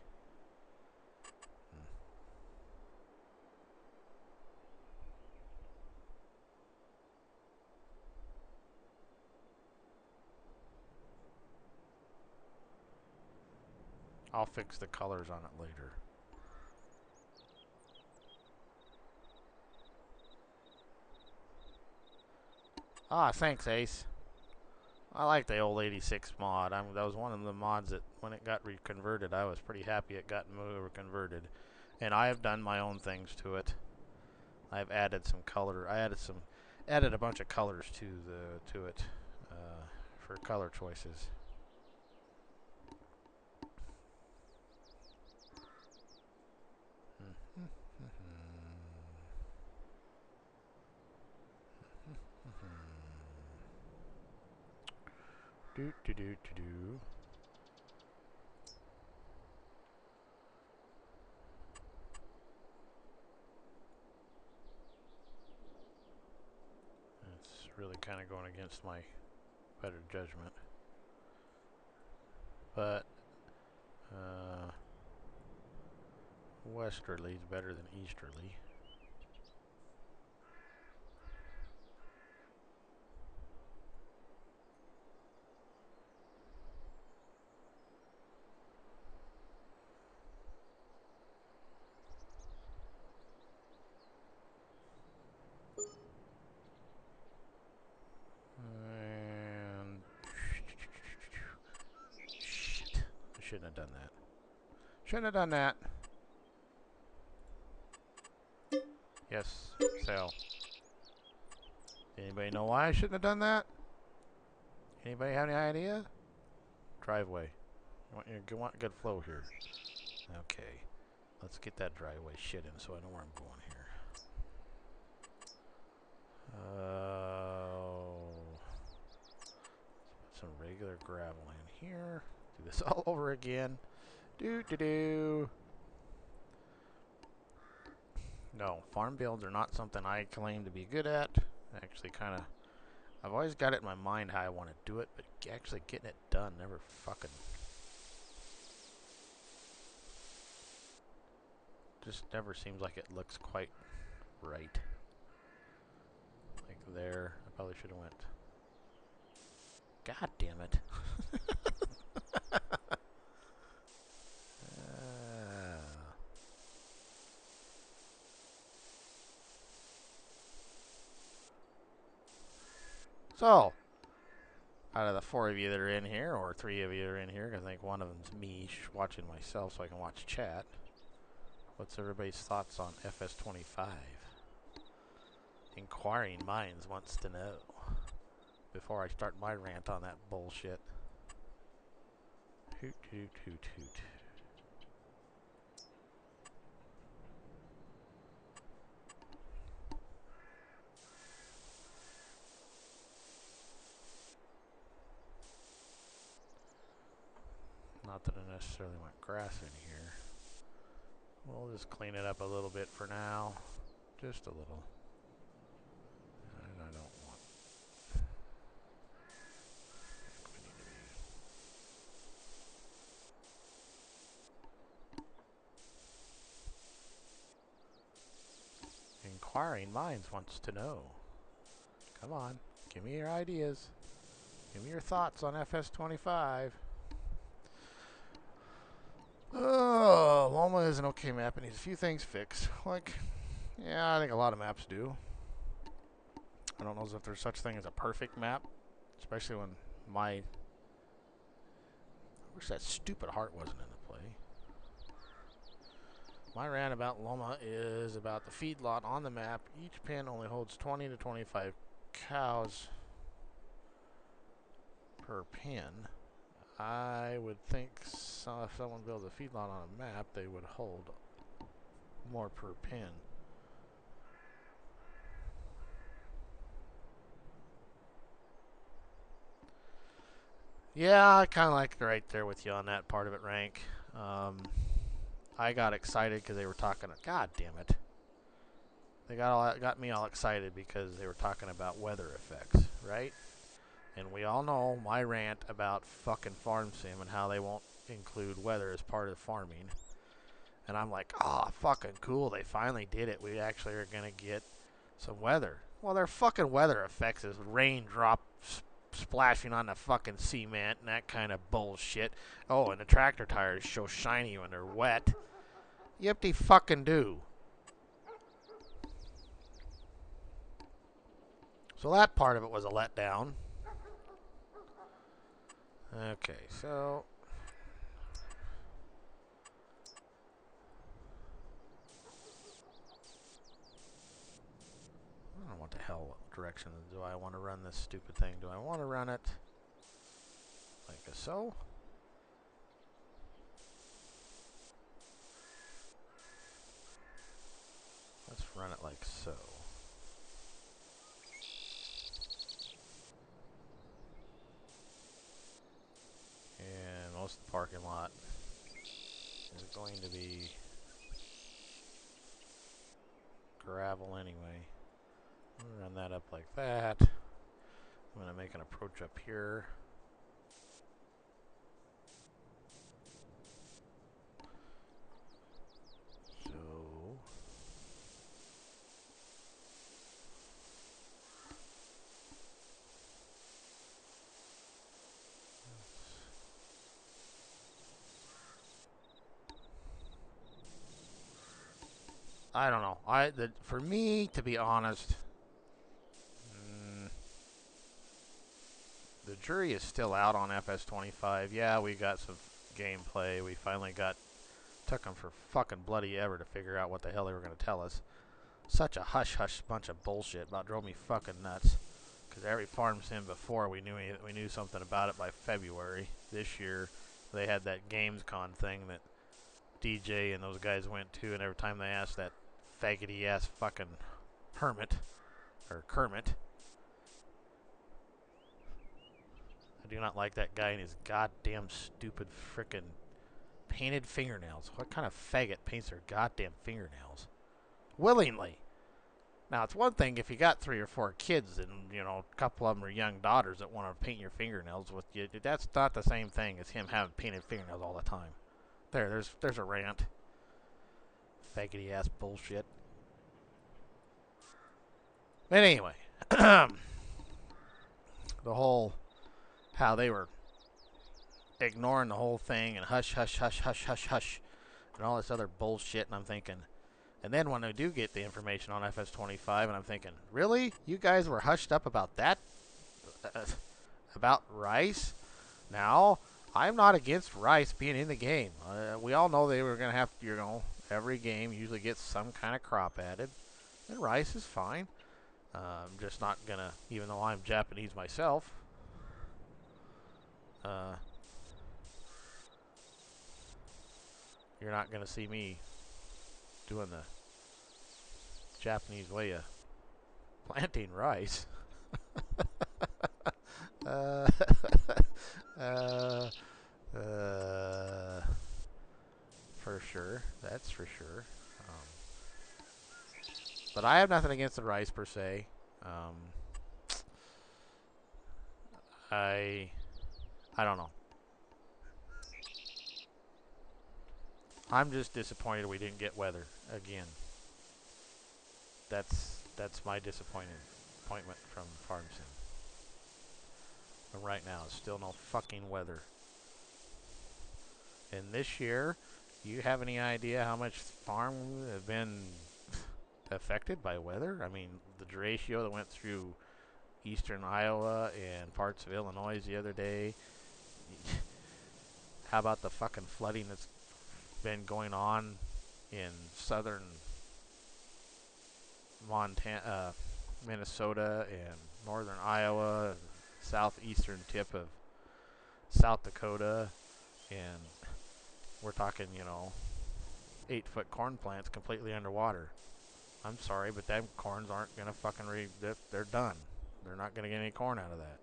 I'll fix the colors on it later. Ah, thanks, Ace. I like the old 86 mod. That was one of the mods that, when it got reconverted, I was pretty happy it got converted. And I have done my own things to it. I've added some color. Added a bunch of colors to it for color choices. Do do do do do. It's really kind of going against my better judgment, but westerly is better than easterly. And shit, I shouldn't have done that. Shouldn't have done that. Yes, sell. Anybody know why I shouldn't have done that? Anybody have any idea? Driveway. You want good flow here. Okay. Let's get that driveway shit in so I know where I'm going here. Put some regular gravel in here. Do this all over again. Do. No, farm builds are not something I claim to be good at. Actually, kind of, I've always got it in my mind how I want to do it, but actually getting it done never fucking, just never seems like it looks quite right. Like there, I probably should have went. God damn it. So, out of the 4 of you that are in here, or 3 of you that are in here, I think one of them's me watching myself so I can watch chat. What's everybody's thoughts on FS25? Inquiring minds wants to know. Before I start my rant on that bullshit. Hoot, hoot, hoot, hoot. Not that I necessarily want grass in here. We'll just clean it up a little bit for now. Just a little. And I don't want... we need to be... Inquiring minds wants to know. Come on. Give me your ideas. Give me your thoughts on FS25. Oh, Loma is an okay map. It needs a few things fixed. Like, yeah, I think a lot of maps do. I don't know if there's such thing as a perfect map, especially when I wish that stupid heart wasn't in the play. My rant about Loma is about the feedlot on the map. Each pen only holds 20 to 25 cows per pen. I would think if someone builds a feedlot on a map, they would hold more per pen. Yeah, I kind of like right there with you on that part of it, Rank. I got excited because they were talking. God damn it! They got me all excited because they were talking about weather effects, right? And we all know my rant about fucking farm sim and how they won't include weather as part of farming. And I'm like, oh, fucking cool. They finally did it. We actually are going to get some weather. Well, their fucking weather effects is raindrop splashing on the fucking cement and that kind of bullshit. Oh, and the tractor tires so shiny when they're wet. Yep, they fucking do. So that part of it was a letdown. Okay, so I don't know what the hell direction do I want to run this stupid thing. Do I want to run it like so? Let's run it like so. And most of the parking lot is going to be gravel anyway. I'm going to run that up like that. I'm going to make an approach up here. So I don't know. For me, to be honest, the jury is still out on FS25. Yeah, we got some gameplay. We finally took them for fucking bloody ever to figure out what the hell they were going to tell us. Such a hush-hush bunch of bullshit. About drove me fucking nuts. Because every farm sim before, we knew something about it by February. This year, they had that Gamescom thing that DJ and those guys went to, and every time they asked that faggoty-ass fucking Kermit, I do not like that guy and his goddamn stupid frickin' painted fingernails. What kind of faggot paints their goddamn fingernails? Willingly. Now, it's one thing if you got 3 or 4 kids and, a couple of them are young daughters that want to paint your fingernails with you. That's not the same thing as him having painted fingernails all the time. There's a rant. Faggoty ass bullshit. But anyway, the whole how they were ignoring the whole thing and hush, hush, hush, hush, hush, hush, and all this other bullshit, and I'm thinking, and then when I do get the information on FS25, and I'm thinking, really? You guys were hushed up about that? About rice? Now, I'm not against rice being in the game. We all know they were going to have, every game usually gets some kind of crop added, and rice is fine. I'm just not going to, even though I'm Japanese myself, you're not going to see me doing the Japanese way of planting rice. For sure. That's for sure. But I have nothing against the rice per se. I don't know. I'm just disappointed we didn't get weather again. That's my disappointment from Farm Sim. But right now, it's still no fucking weather. And this year, you have any idea how much farms have been affected by weather? I mean, the derecho that went through eastern Iowa and parts of Illinois the other day. How about the fucking flooding that's been going on in southern Montana, Minnesota, and northern Iowa, southeastern tip of South Dakota, and we're talking, 8-foot corn plants completely underwater. I'm sorry, but them corns aren't going to fucking they're done. They're not going to get any corn out of that.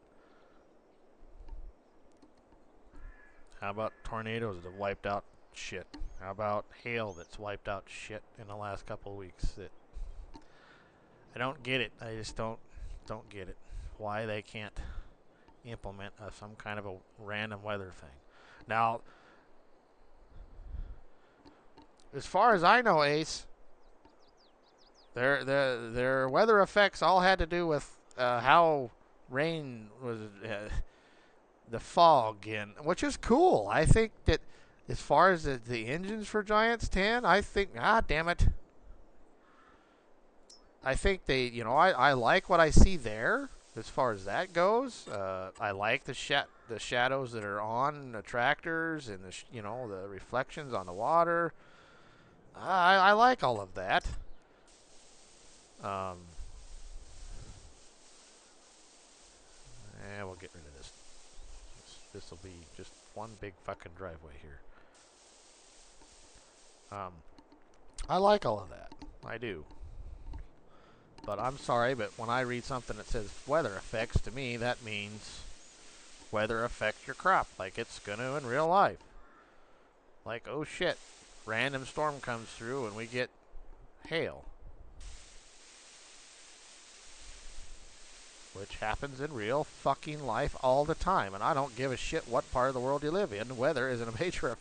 How about tornadoes that have wiped out shit? How about hail that's wiped out shit in the last couple of weeks? I don't get it. I just don't get it. Why they can't implement some kind of a random weather thing. Now, as far as I know, Ace, their weather effects all had to do with how rain was the fog in, which is cool. I think that as far as the engines for Giants 10, I think, damn it. I think they, I like what I see there as far as that goes. I like the shadows that are on the tractors and the reflections on the water. I like all of that. We'll get rid of this. This will be just one big fucking driveway here. I like all of that. I do. But I'm sorry, but when I read something that says weather effects, to me that means weather affects your crop like it's gonna in real life. Like, oh shit, random storm comes through and we get hail. Which happens in real fucking life all the time. And I don't give a shit what part of the world you live in. Weather is a major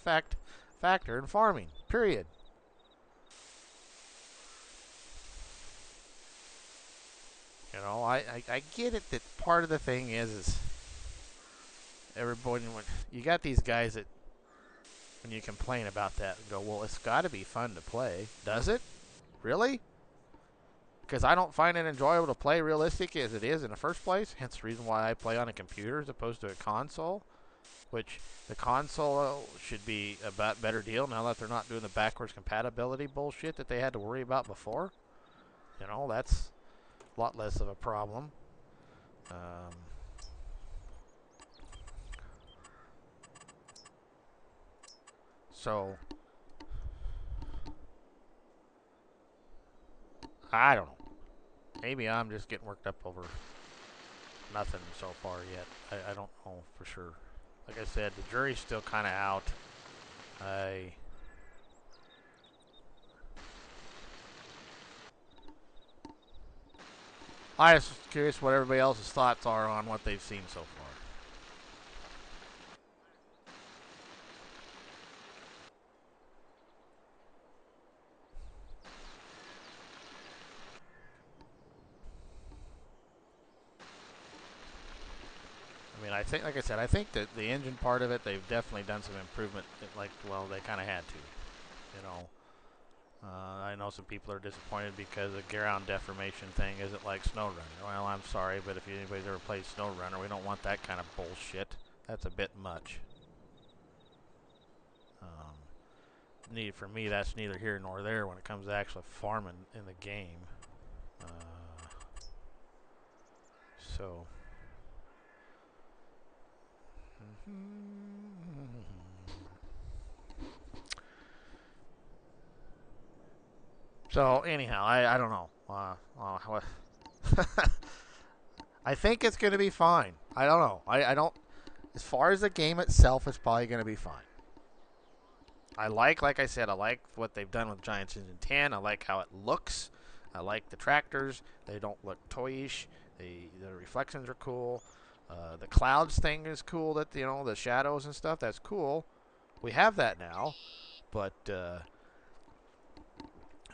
factor in farming. Period. I get it that part of the thing is everybody, you got these guys that when you complain about that go, well, it's got to be fun to play. Does it? Really? Because I don't find it enjoyable to play realistic as it is in the first place. Hence the reason why I play on a computer as opposed to a console. Which the console should be a better deal now that they're not doing the backwards compatibility bullshit that they had to worry about before. That's a lot less of a problem. So, I don't know. Maybe I'm just getting worked up over nothing so far yet. I don't know for sure. Like I said, the jury's still kind of out. I'm just curious what everybody else's thoughts are on what they've seen so far. I mean, I think, like I said, I think that the engine part of it, they've definitely done some improvement. They kind of had to. I know some people are disappointed because the ground deformation thing isn't like SnowRunner. Well, I'm sorry, but if anybody's ever played SnowRunner, we don't want that kind of bullshit. That's a bit much. For me, that's neither here nor there when it comes to actually farming in the game. So. So anyhow, I don't know. I think it's going to be fine. I don't know. I don't. As far as the game itself, it's probably going to be fine. Like I said, I like what they've done with Giants Engine 10. I like how it looks. I like the tractors. They don't look toyish. The reflections are cool. The clouds thing is cool. That the shadows and stuff. That's cool. We have that now, but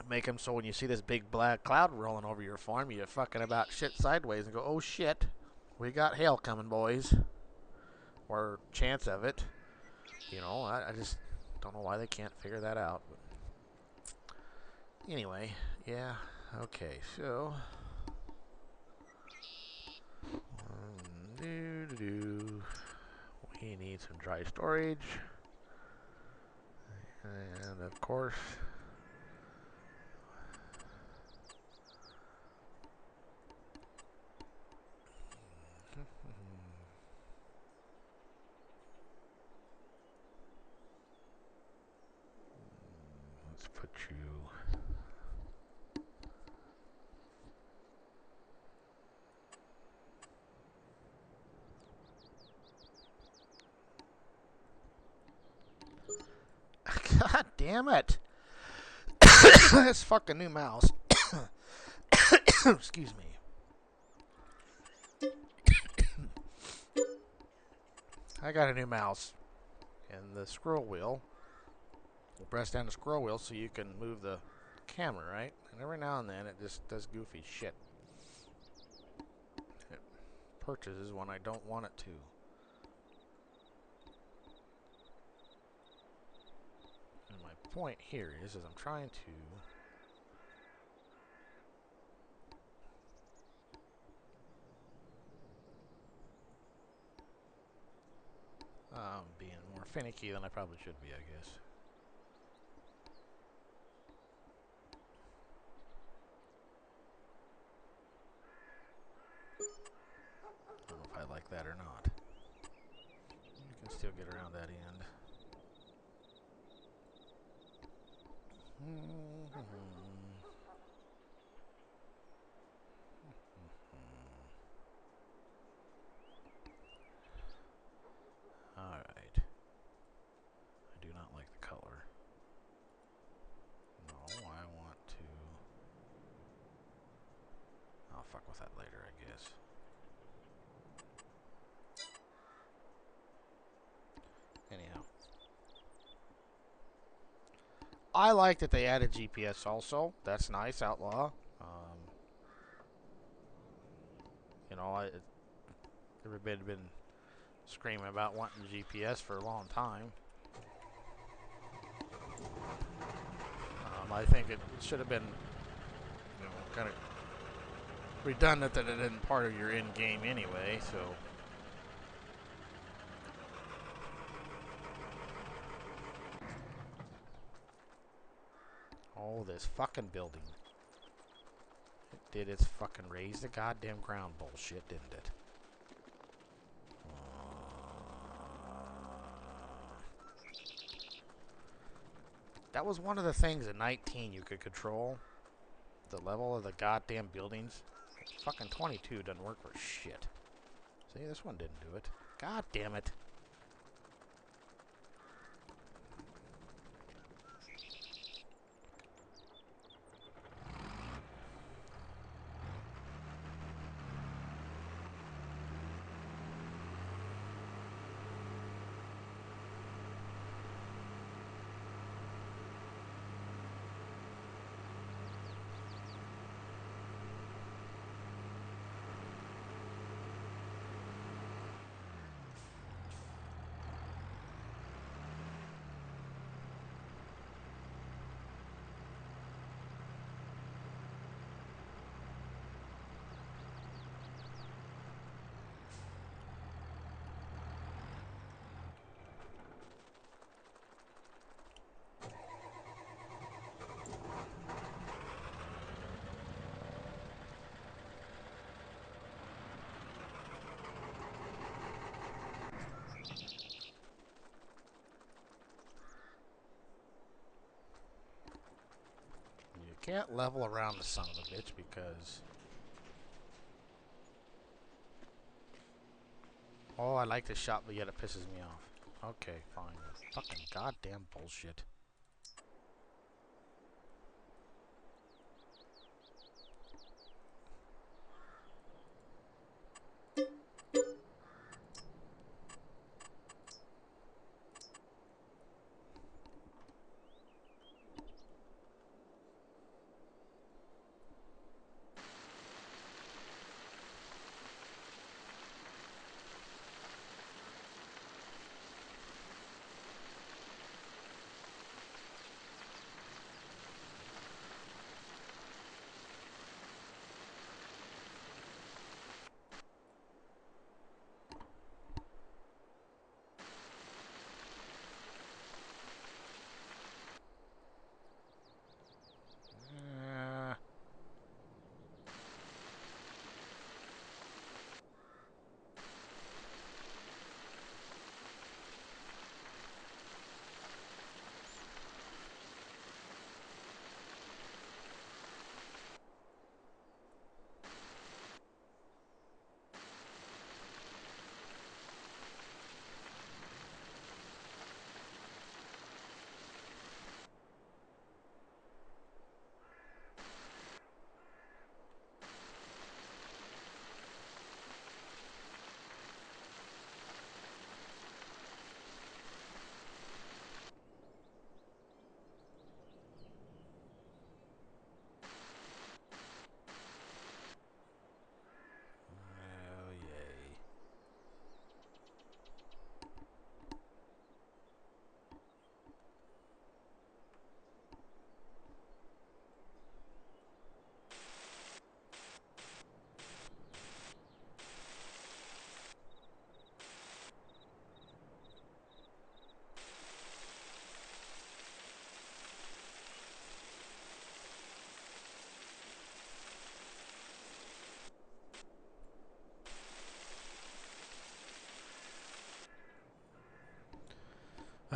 make them so when you see this big black cloud rolling over your farm, you fucking about shit sideways and go, oh shit, we got hail coming, boys, or chance of it. I just don't know why they can't figure that out. But anyway, yeah, okay, so we need some dry storage, and of course. Let's put you. God damn it! This fucking new mouse. Excuse me. I got a new mouse, and the scroll wheel. You press down the scroll wheel so you can move the camera, right? And every now and then it just does goofy shit. It purchases when I don't want it to. And my point here is I'm trying to being more finicky than I probably should be, I guess. I don't know if I like that or not. You can still get around that end. Alright. I do not like the color. No, I want to... I'll fuck with that later, I guess. Anyhow. I like that they added GPS also. That's nice, Outlaw. You know, everybody had been screaming about wanting GPS for a long time. I think it should have been, you know, kind of redundant that it isn't part of your end game anyway, so. Oh, this fucking building. It did its fucking raise the goddamn ground bullshit, didn't it? That was one of the things in 19 you could control. The level of the goddamn buildings. Fucking 22 doesn't work for shit. See, this one didn't do it. God damn it. You can't level around the son of a bitch because... Oh, I like this shot, but yet it pisses me off. Okay, fine. Fucking goddamn bullshit.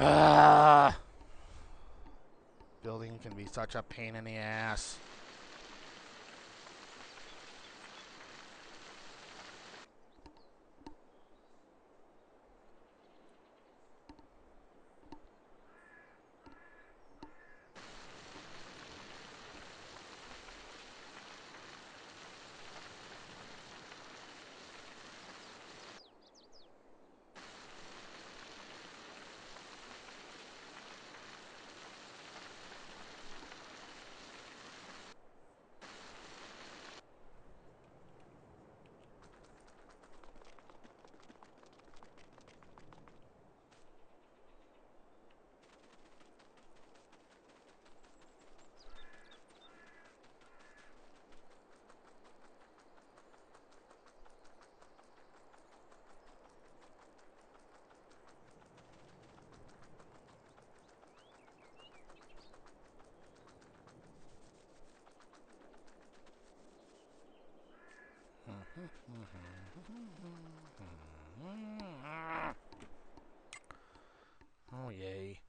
Ah, building can be such a pain in the ass. Oh, yay.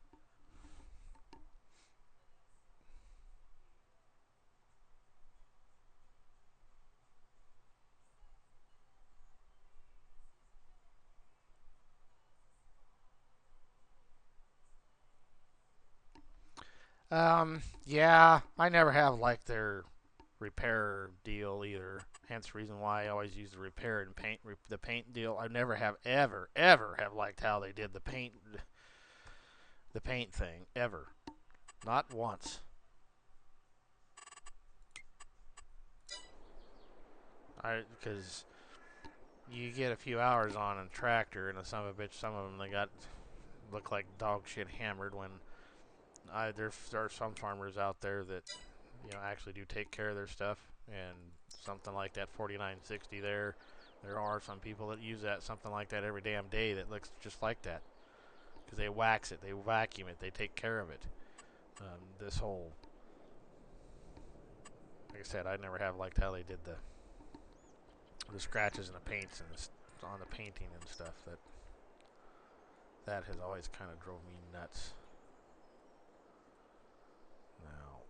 Yeah, I never have liked their repair deal either. Hence the reason why I always use the repair and paint the paint deal. I never have ever have liked how they did the paint thing ever. Not once. Because you get a few hours on a tractor and some of them they got look like dog shit hammered when there are some farmers out there that actually do take care of their stuff, and something like that 4960 there are some people that use that something like that every damn day that looks just like that because they wax it, they vacuum it, they take care of it. This whole, like I said, I never have liked how they did the scratches and the paints and on the painting and stuff. That has always kind of drove me nuts. Now,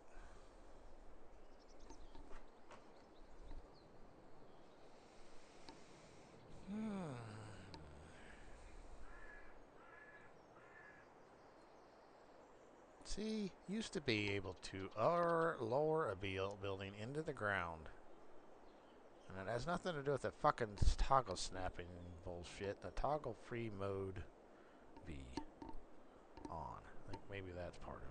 see, used to be able to lower a building into the ground. And it has nothing to do with the fucking toggle snapping bullshit. The toggle free mode V on. I think maybe that's part of it.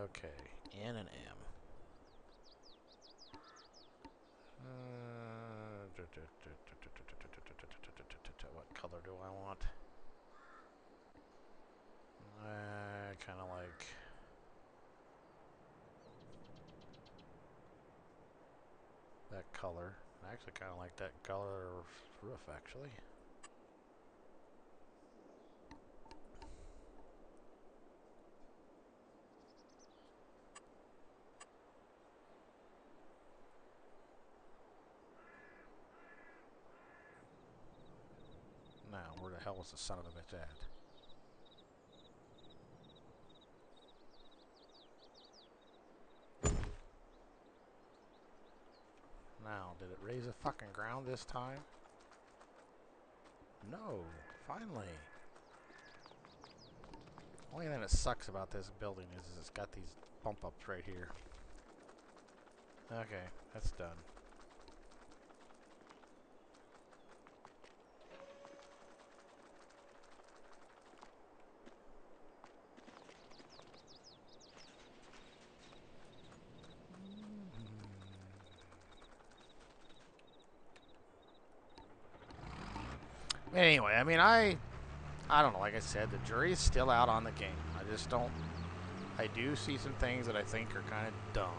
Okay, N and M. What color do I want? I kind of like that color. I actually kind of like that color roof, actually. Now, where the hell was the son of a bitch at? Now, did it raise the fucking ground this time? No, finally. Only thing that sucks about this building is it's got these bump ups right here. Okay, that's done. Anyway, I mean, I don't know. Like I said, the jury's still out on the game. I just don't. I do see some things that I think are kind of dumb,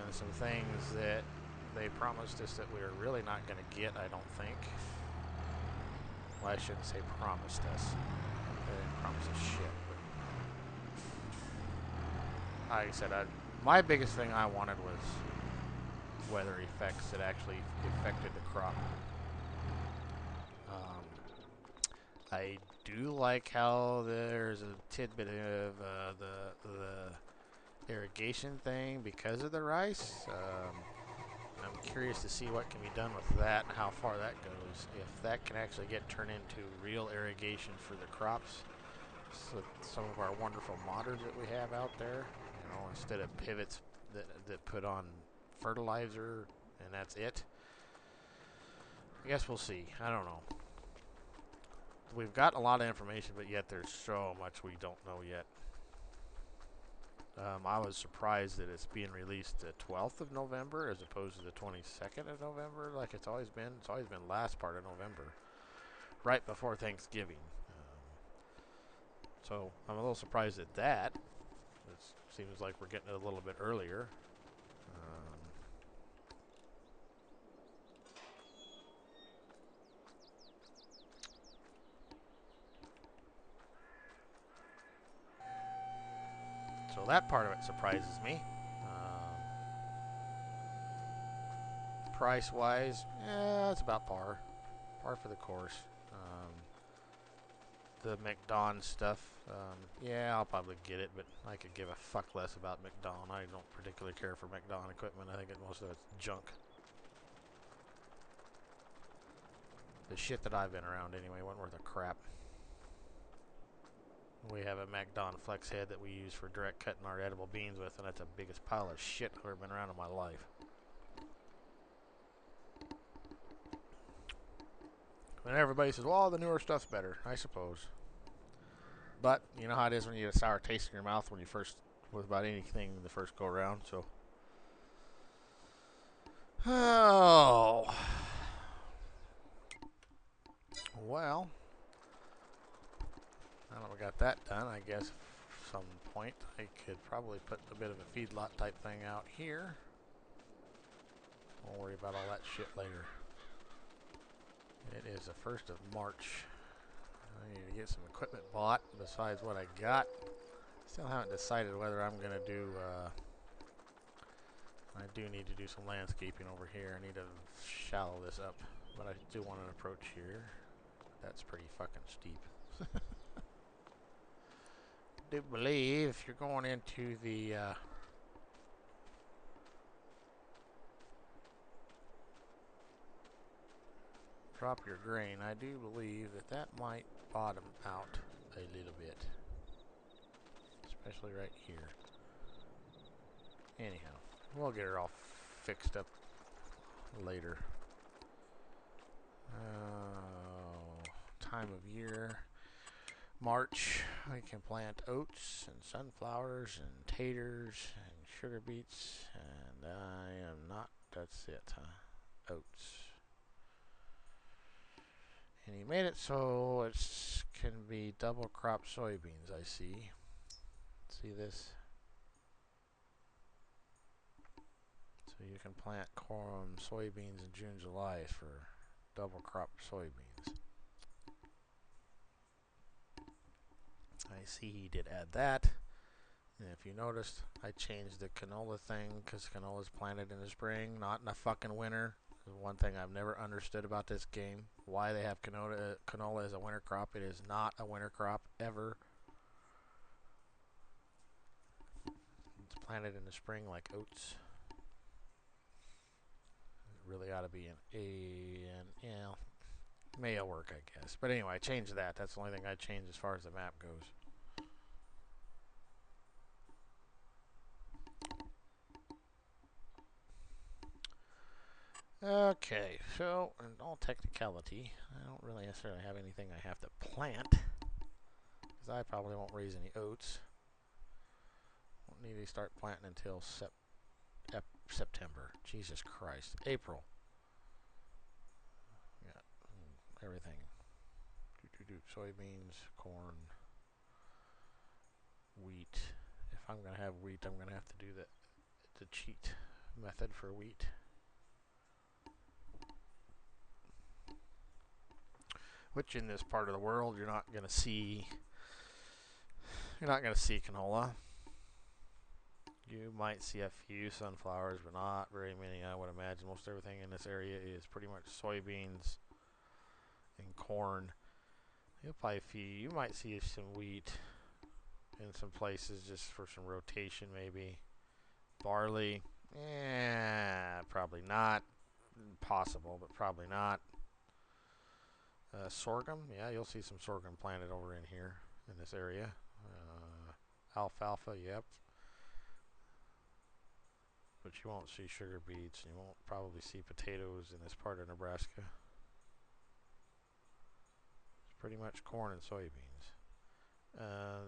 and some things that they promised us that we are really not going to get. I don't think. Well, I shouldn't say promised us. They didn't promise us shit. But like I said, my biggest thing I wanted was weather effects that actually affected the crop. I do like how there's a tidbit of the irrigation thing because of the rice. I'm curious to see what can be done with that and how far that goes. If that can actually get turned into real irrigation for the crops. So some of our wonderful modders that we have out there, you know, instead of pivots that put on fertilizer and that's it. I guess we'll see. I don't know. We've got a lot of information, but yet there's so much we don't know yet. I was surprised that it's being released the 12th of November as opposed to the 22nd of November, like it's always been. It's always been last part of November, right before Thanksgiving. So I'm a little surprised at that. It seems like we're getting it a little bit earlier. So that part of it surprises me. Price-wise, it's about par. Par for the course. The McDon stuff, yeah, I'll probably get it, but I could give a fuck less about McDon. I don't particularly care for McDon equipment. I think most of it's junk. The shit that I've been around anyway wasn't worth a crap. We have a McDon flex head that we use for direct cutting our edible beans with, and that's the biggest pile of shit I've ever been around in my life. And everybody says, well, the newer stuff's better, I suppose. But you know how it is when you get a sour taste in your mouth when you first, with about anything the first go around, so. Oh. Well. Now that we got that done, I guess at some point I could probably put a bit of a feedlot type thing out here. Won't worry about all that shit later. It is the 1st of March. I need to get some equipment bought besides what I got. Still haven't decided whether I'm going to do, I do need to do some landscaping over here. I need to shallow this up, but I do want an approach here. That's pretty fucking steep. I do believe if you're going into the, drop your grain, I do believe that that might bottom out a little bit. Especially right here. Anyhow, we'll get her all fixed up later. Time of year. March, we can plant oats and sunflowers and taters and sugar beets. And I am not, that's it, huh? Oats. And he made it so it can be double crop soybeans, I see. See this? So you can plant corn, soybeans in June, July for double crop soybeans. I see he did add that. And if you noticed, I changed the canola thing because canola is planted in the spring, not in the fucking winter. One thing I've never understood about this game, why they have canola as a winter crop. It is not a winter crop ever. It's planted in the spring like oats. It really ought to be an A, and yeah, may work, I guess. But anyway, I changed that. That's the only thing I changed as far as the map goes. Okay, so in all technicality, I don't really necessarily have anything I have to plant, because I probably won't raise any oats. Won't need to start planting until September. Jesus Christ. April. Yeah, everything. Soybeans, corn, wheat. If I'm going to have wheat, I'm going to have to do the cheat method for wheat. Which in this part of the world you're not going to see canola. You might see a few sunflowers, but not very many, I would imagine. Most everything in this area is pretty much soybeans and corn. You'll probably you might see some wheat in some places just for some rotation maybe. Barley, probably not. Possible, but probably not. Sorghum, yeah, you'll see some sorghum planted over in here in this area. Alfalfa, yep. But you won't see sugar beets, and you won't probably see potatoes in this part of Nebraska. It's pretty much corn and soybeans.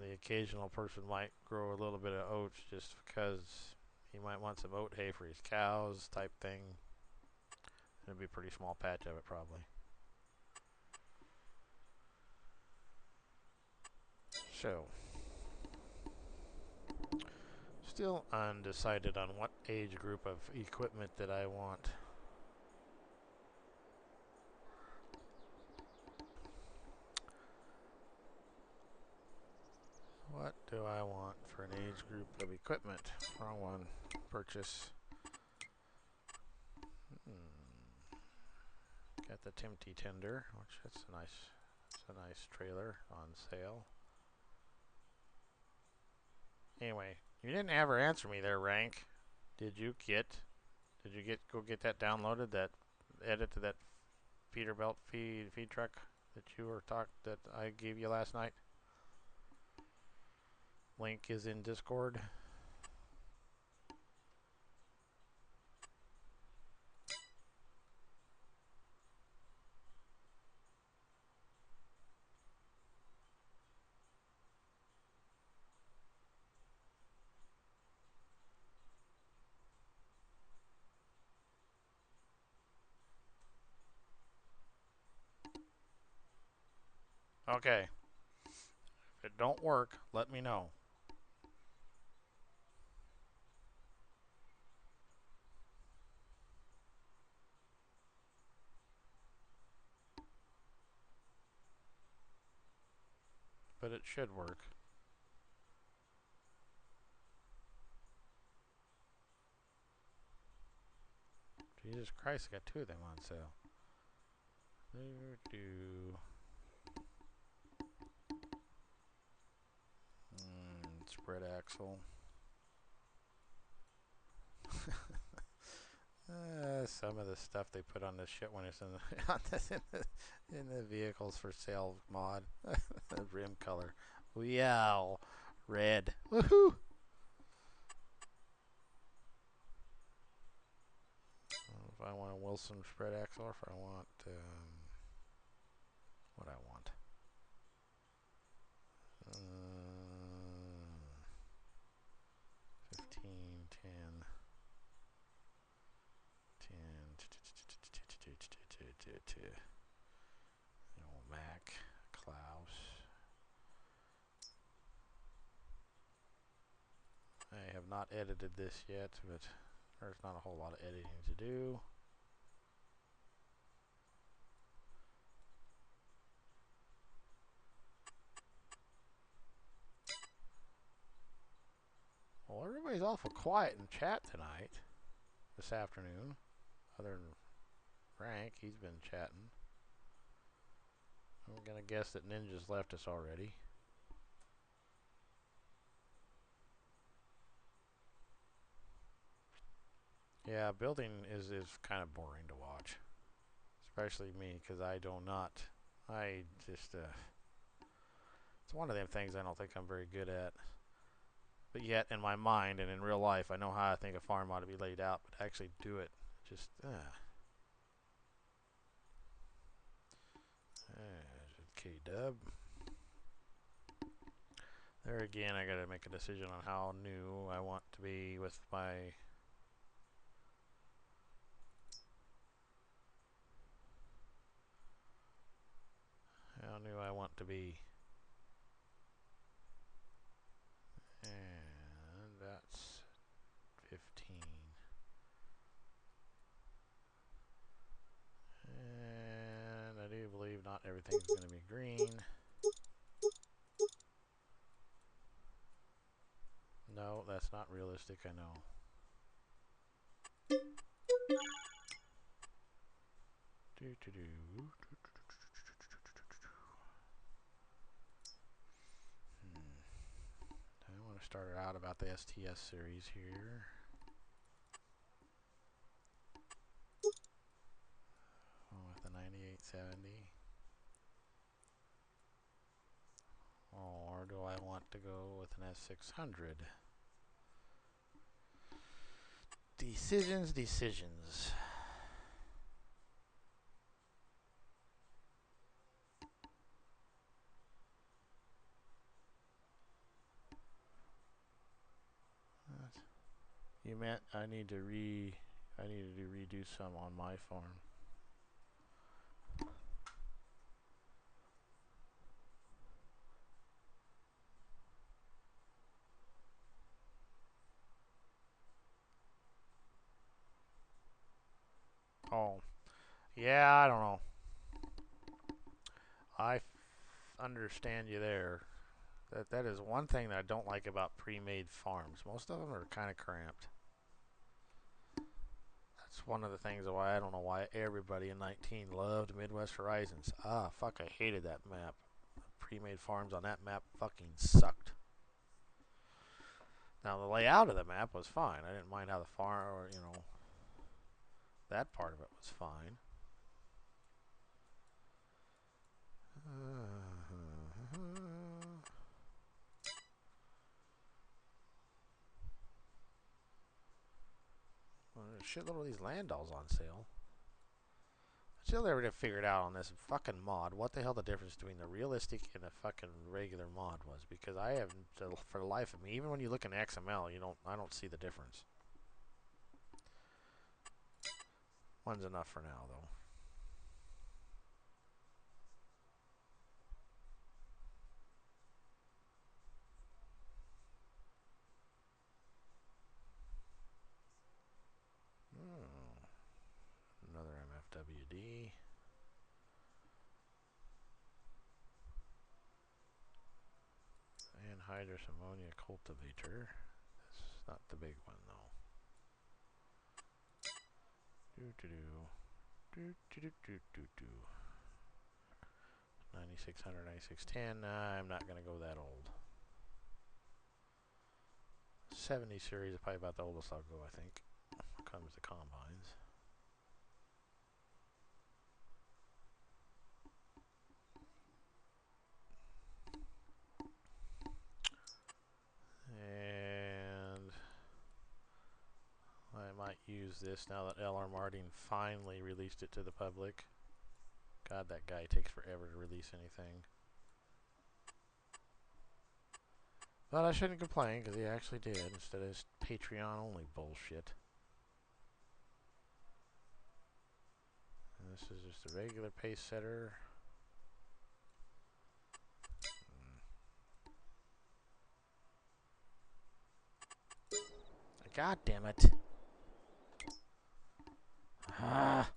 The occasional person might grow a little bit of oats just because he might want some oat hay for his cows type thing. It'll be a pretty small patch of it probably. So, still undecided on what age group of equipment that I want. What do I want for an age group of equipment? Wrong one. Purchase. Got the Timty Tender, which that's a nice trailer on sale. Anyway, you didn't ever answer me there, Rank. Did you go get that downloaded, that edit to that Peterbilt feed truck that that I gave you last night? Link is in Discord. Okay. If it don't work, let me know. But it should work. Jesus Christ, I got two of them on sale. Spread axle. Some of the stuff they put on this shit when it's in the vehicles for sale mod. The rim color. Wow. Red. Woohoo! If I want a Wilson spread axle or if I want what I want. 15, 10, 10, Mac, Klaus. I have not edited this yet, but there's not a whole lot of editing to do. Well, everybody's awful quiet in chat tonight, this afternoon, other than Frank. He's been chatting. I'm gonna guess that Ninja's left us already. Yeah, building is kind of boring to watch, especially me, because I just it's one of them things I don't think I'm very good at. But yet, in my mind and in real life, I know how I think a farm ought to be laid out, but actually do it, just K-Dub. There again, I gotta make a decision on how new I want to be with my to be. And that's 15. And I do believe not everything's going to be green. No, that's not realistic, I know. started out about the STS series here. With the 9870. Or do I want to go with an S600? Decisions. You meant I need to redo some on my farm. Oh, yeah, I don't know. I understand you there. That is one thing that I don't like about pre-made farms. Most of them are kind of cramped. That's one of the things why I don't know why everybody in 19 loved Midwest Horizons. Ah, fuck, I hated that map. Pre-made farms on that map fucking sucked. Now the layout of the map was fine. I didn't mind how the farm, or that part of it was fine. Well, there's a shitload of these land dolls on sale. I still never figured out on this fucking mod what the hell the difference between the realistic and the fucking regular mod was, because I have, for the life of me, even when you look in XML, I don't see the difference. One's enough for now, though. Another MFWD. Anhydrous ammonia cultivator. This is not the big one, though. 9600, 9610. I'm not going to go that old. 70 series is probably about the oldest I'll go, I think. Comes to combines. And I might use this now that L.R. Martin finally released it to the public. God, that guy takes forever to release anything. But I shouldn't complain, because he actually did, instead of this Patreon-only bullshit. And this is just a regular pace setter. God damn it. Ah.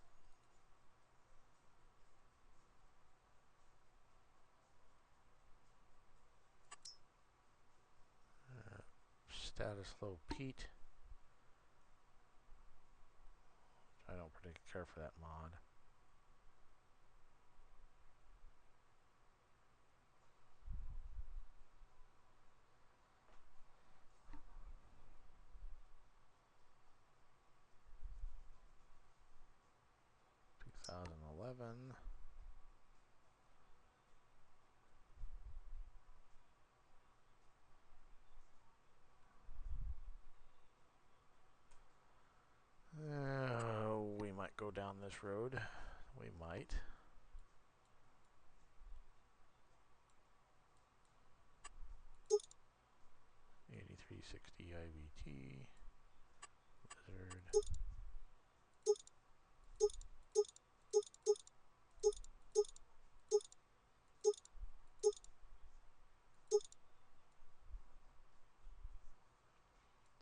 Status low Pete. I don't particularly care for that mod. $2011. We might go down this road. We might. 8360 IVT. Lizard.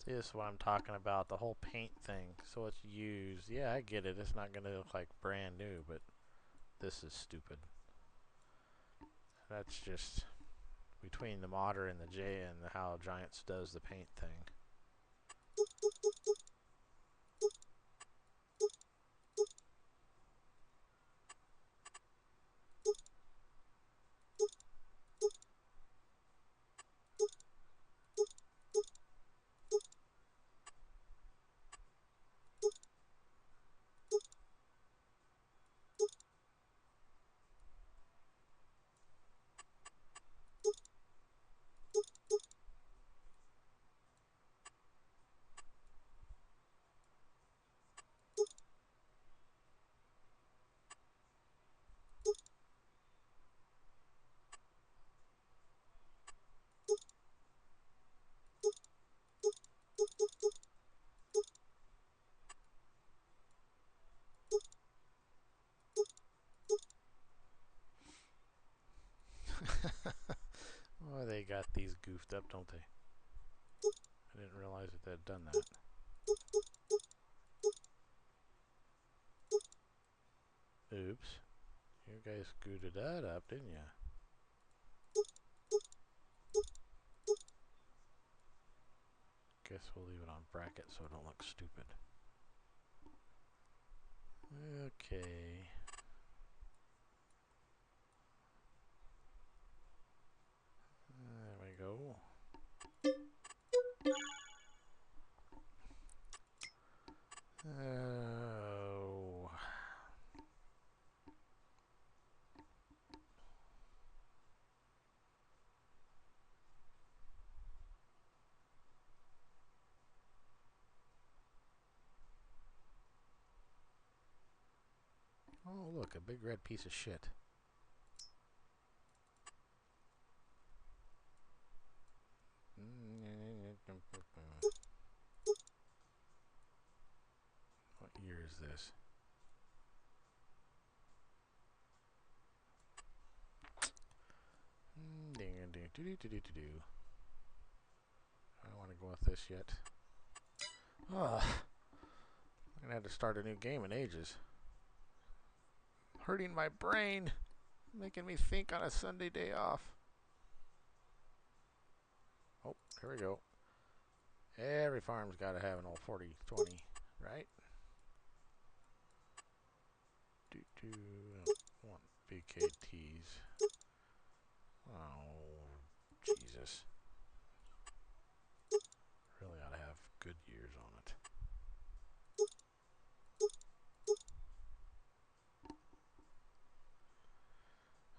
See, this is what I'm talking about, the whole paint thing. So it's used. Yeah, I get it. It's not going to look like brand new, but this is stupid. That's just between the modder and the J and how Giants does the paint thing. got these goofed up, don't they? I didn't realize that they'd done that. Oops. You guys screwed that up, didn't you? Guess we'll leave it on bracket so it don't look stupid. Okay. There we go. Oh. Oh, look, a big red piece of shit. What year is this? I don't want to go with this yet. I'm gonna have to start a new game in ages. Hurting my brain, making me think on a Sunday day off. Oh, here we go. Every farm's got to have an old 40-20, right? I want BKTs. Oh, Jesus. Really ought to have good years on it.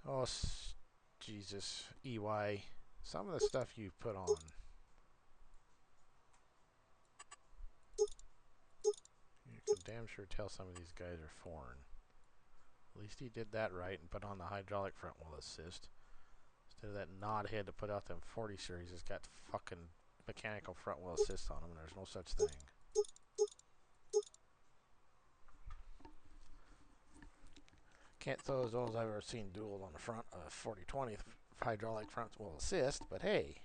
Oh, Jesus. EY. Some of the stuff you put on. You can damn sure tell some of these guys are foreign. At least he did that right and put on the hydraulic front wheel assist. Instead of that nod head to put out them 40 series, it's got fucking mechanical front wheel assist on them, and there's no such thing. Can't throw those I've ever seen dual on the front of 40-20 hydraulic front wheel assist, but hey.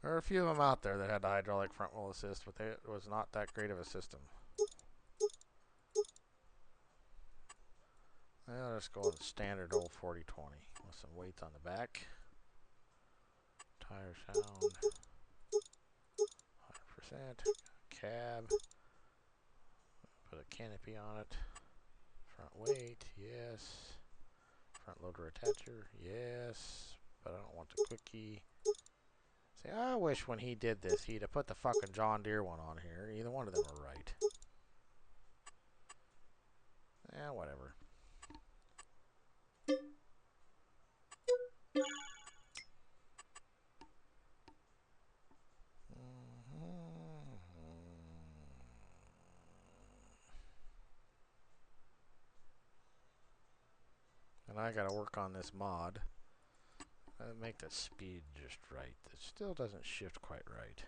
There are a few of them out there that had the hydraulic front wheel assist, but it was not that great of a system. Well, let's go with the standard old 40-20 with some weights on the back. Tire sound, 100%. Cab, put a canopy on it. Front weight, yes. Front loader attacher, yes. But I don't want the quickie. See, I wish when he did this, he'd have put the fucking John Deere one on here. Either one of them were right. Yeah, whatever. And I gotta work on this mod. Make the speed just right. It still doesn't shift quite right.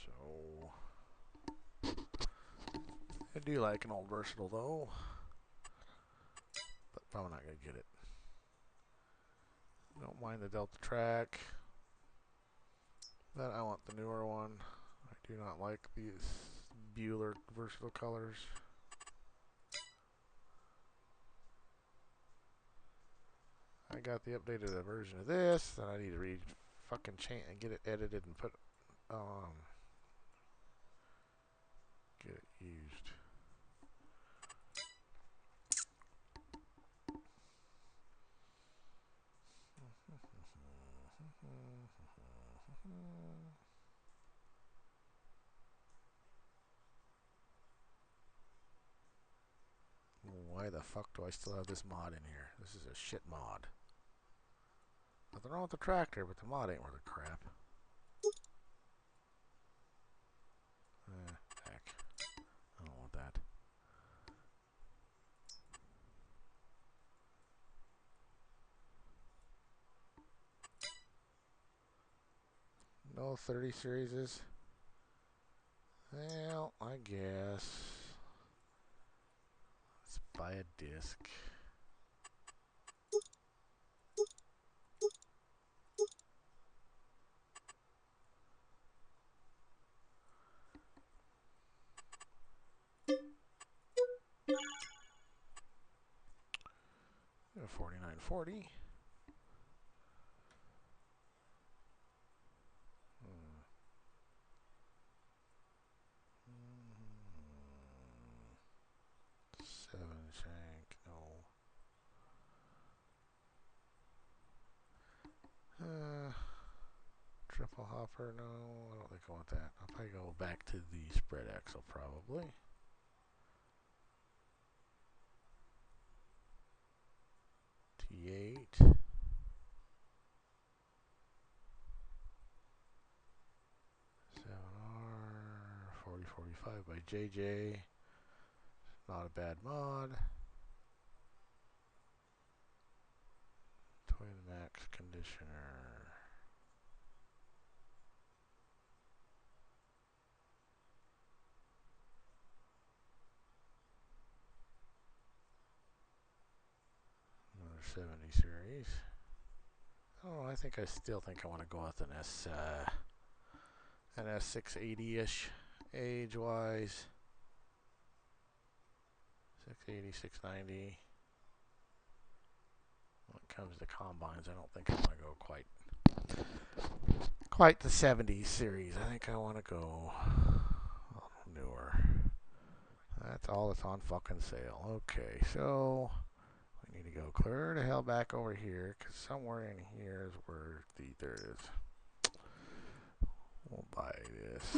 So I do like an old versatile though, but probably not gonna get it. Don't mind the Delta track, but I want the newer one. I do not like these Bueller versatile colors. I got the updated version of this that I need to fucking change and get it edited and put get it used. Why the fuck do I still have this mod in here? This is a shit mod. Nothing wrong with the tractor, but the mod ain't worth a crap. Heck. I don't want that. No 30 series. Well, I guess let's buy a disc. A 4940. Seven shank, no. Triple hopper, no. I don't think I want that. I'll probably go back to the spread axle, probably. T8. 7R. 4045 by JJ. Not a bad mod. Twin Max conditioner. Another 70 series. Oh, I still think I want to go with an S680-ish age-wise. 680, 690. When it comes to combines, I don't think I want to go quite the 70 series. I think I want to go a little newer. That's all that's on fucking sale. Okay, so we need to go clear the hell back over here, because somewhere in here is where there it is. We'll buy this.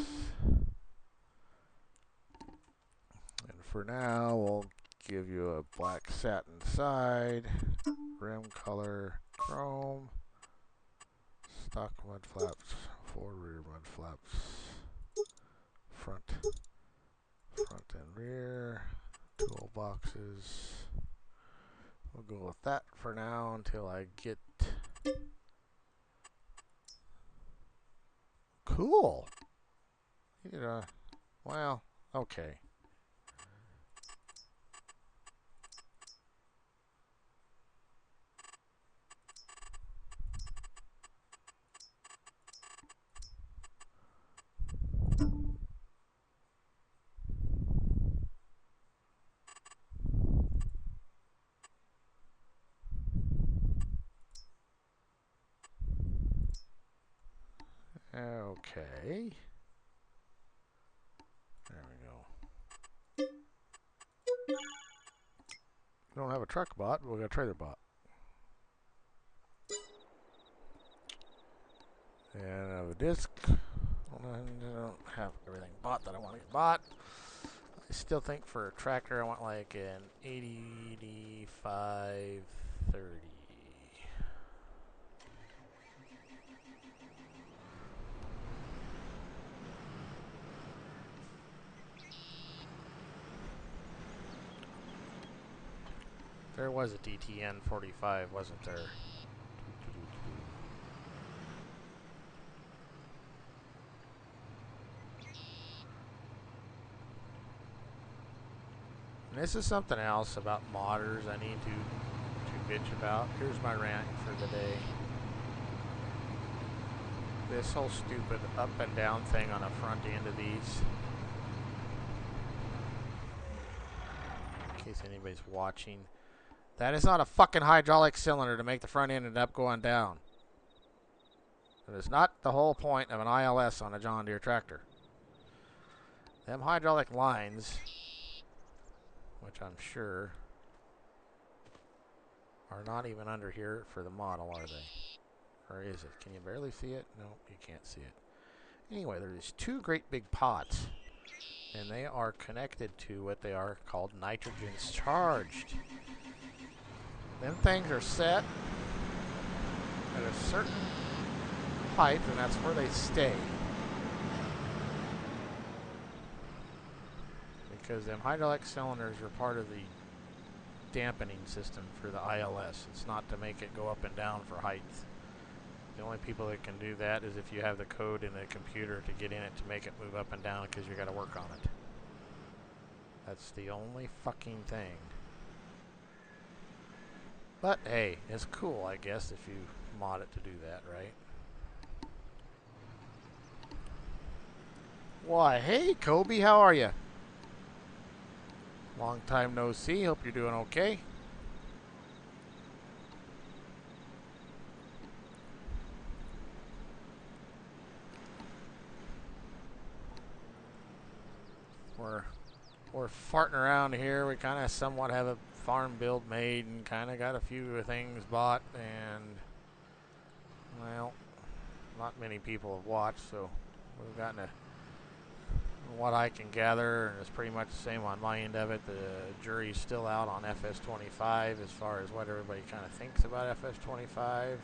And for now, we'll give you a black satin side, rim color chrome, stock mud flaps, 4 rear mud flaps, front and rear, toolboxes. We'll go with that for now until I get... Cool! You know, well, okay. Okay. There we go. We don't have a truck bot, but we got a trailer bot. And I have a disc. I don't have everything bought that I want to get bought. I still think for a tractor I want like an 8530. There was a DTN 45, wasn't there? And this is something else about modders I need to bitch about. Here's my rant for the day. This whole stupid up and down thing on the front end of these. In case anybody's watching. That is not a fucking hydraulic cylinder to make the front end end up going down. That is not the whole point of an ILS on a John Deere tractor. Them hydraulic lines, which I'm sure are not even under here for the model, are they? Or is it? Can you barely see it? No, you can't see it. Anyway, there's two great big pots, and they are connected to what they are called nitrogens charged. Them things are set at a certain height, and that's where they stay. Because them hydraulic cylinders are part of the dampening system for the ILS. It's not to make it go up and down for height. The only people that can do that is if you have the code in the computer to get in it to make it move up and down because you got to work on it. That's the only fucking thing. But hey, it's cool, I guess, if you mod it to do that, right? Why, hey, Kobe, how are you? Long time no see. Hope you're doing okay. We're farting around here. We kind of somewhat have a farm build made and kind of got a few things bought, and well, not many people have watched, so we've gotten a what I can gather, and it's pretty much the same on my end of it. The jury's still out on FS25 as far as what everybody kind of thinks about FS25.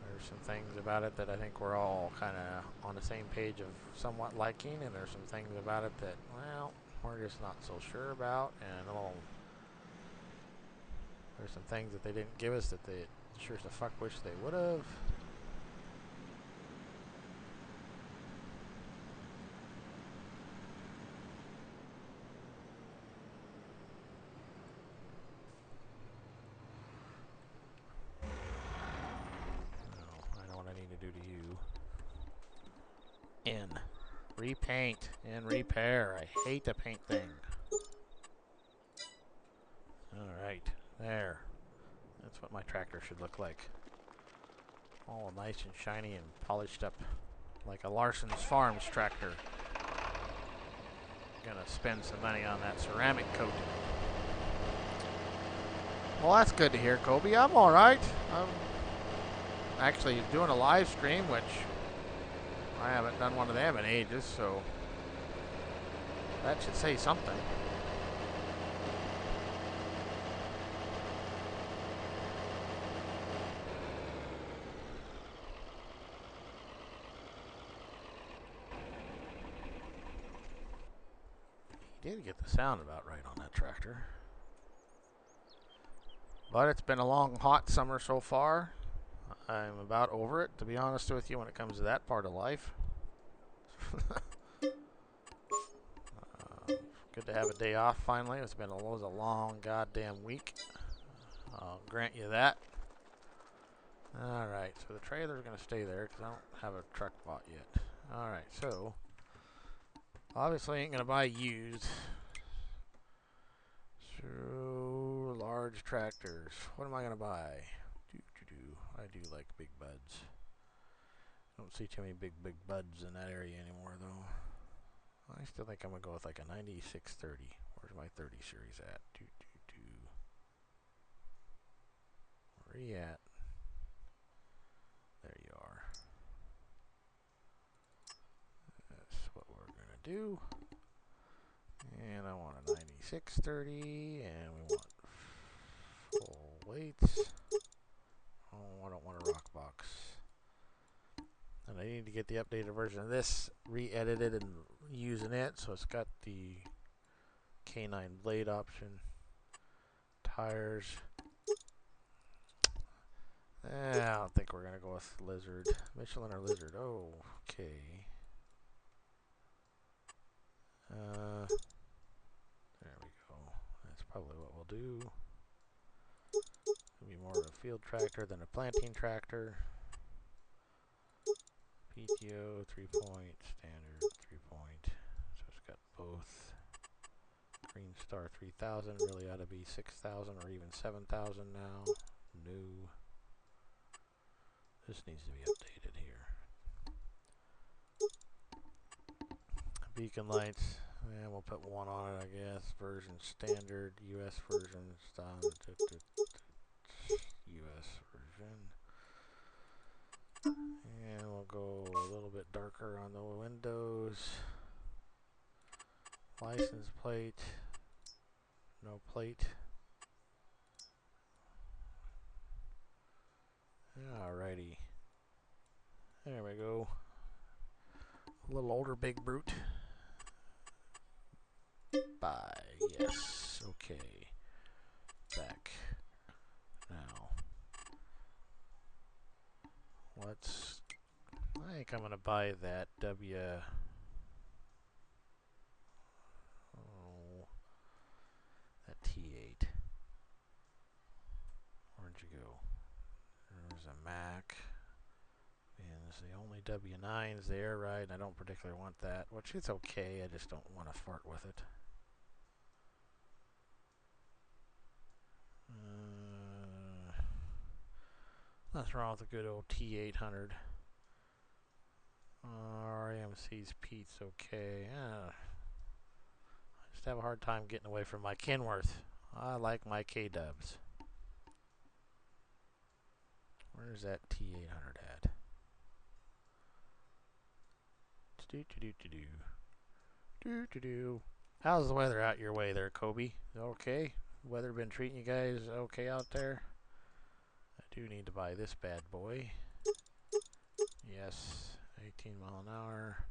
There's some things about it that I think we're all kind of on the same page of somewhat liking, and there's some things about it that, well, we're just not so sure about, and there's some things that they didn't give us that they sure as the fuck wish they would have. Repaint and repair. I hate the paint thing. Alright, there. That's what my tractor should look like. All nice and shiny and polished up like a Larson's Farms tractor. Gonna spend some money on that ceramic coat. Well, that's good to hear, Kobe. I'm alright. I'm actually doing a live stream, which I haven't done one of them in ages, so that should say something. He did get the sound about right on that tractor. But it's been a long, hot summer so far. I'm about over it, to be honest with you, when it comes to that part of life. Good to have a day off finally. It was a long goddamn week. I'll grant you that. Alright, so the trailer's going to stay there because I don't have a truck bought yet. Alright, so obviously ain't going to buy used. So large tractors. What am I going to buy? I do like big buds. Don't see too many big buds in that area anymore though. I still think I'm going to go with like a 9630. Where's my 30 series at? Where are you at? There you are. That's what we're going to do. And I want a 9630, and we want full weights. Oh, I don't want a rock box. And I need to get the updated version of this re-edited and using it, so it's got the K9 blade option, tires. I don't think we're gonna go with Lizard, Michelin or Lizard. Oh, okay. There we go. That's probably what we'll do. It'll be more of a field tractor than a planting tractor. PTO 3-point, standard 3-point. So it's got both. Green Star 3000 really ought to be 6000 or even 7000 now. New. This needs to be updated here. Beacon lights. Yeah, we'll put one on it, I guess. Version standard, US version, standard, US version. And we'll go a little bit darker on the windows. License plate. No plate. Alrighty. There we go. A little older big brute. Bye. Yes. Okay. Back. Now. I think I'm gonna buy that that T8. Where'd you go? There's a Mac. And it's the only W9s there, right? I don't particularly want that, which is okay. I just don't want to fart with it. Nothing wrong with a good old T800. RAMC's Pete's okay. I just have a hard time getting away from my Kenworth. I like my K-dubs. Where's that T800 at? How's the weather out your way there, Kobe? Okay? Weather been treating you guys okay out there? I do need to buy this bad boy. Yes. 18 mile an hour.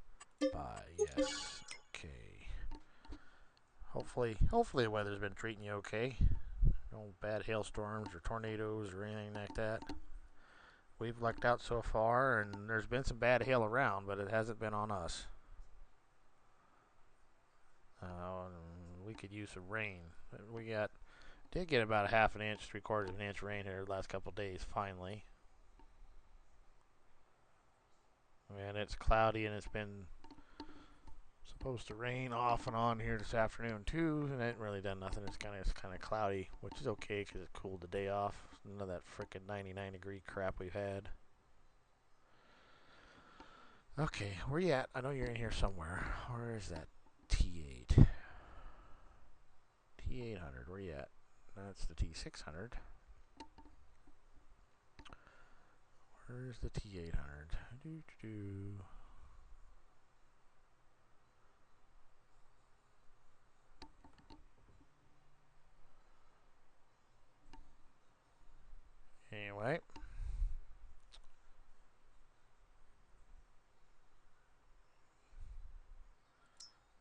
Buy. Yes. Okay. Hopefully the weather's been treating you okay. No bad hailstorms or tornadoes or anything like that. We've lucked out so far, and there's been some bad hail around, but it hasn't been on us. We could use some rain. Did get about a half an inch, 3/4 of an inch rain here the last couple of days, finally. And it's cloudy, and it's been supposed to rain off and on here this afternoon too, and it hasn't really done nothing. It's kind of cloudy, which is okay because it cooled the day off. None of that frickin' 99-degree crap we've had. Okay, where you at? I know you're in here somewhere. Where is that T8? T800, where you at? That's the T600. Where's the T800? Anyway.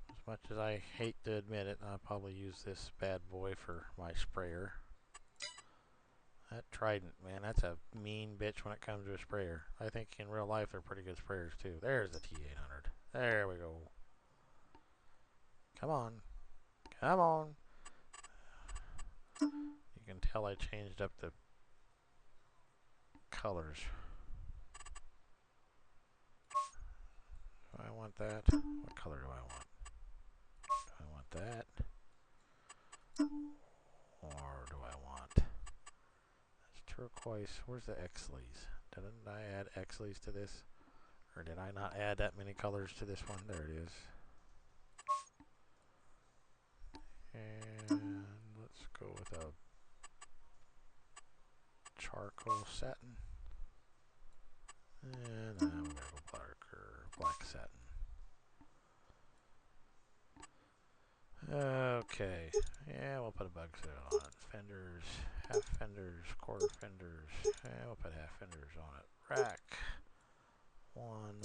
As much as I hate to admit it, I'll probably use this bad boy for my sprayer. That Trident, man, that's a mean bitch when it comes to a sprayer. I think in real life they're pretty good sprayers too. There's the T800. There we go. Come on. Come on. You can tell I changed up the colors. Do I want that? What color do I want? Do I want that? Or do I want... That's turquoise. Where's the X-Lees? Didn't I add X-Lees to this? Or did I not add that many colors to this one? There it is. And let's go with a charcoal satin. And then we're going to go black satin. Okay. Yeah, we'll put a bug suit on it. Fenders, half fenders, quarter fenders. Yeah, we'll put half fenders on it. Rack. One.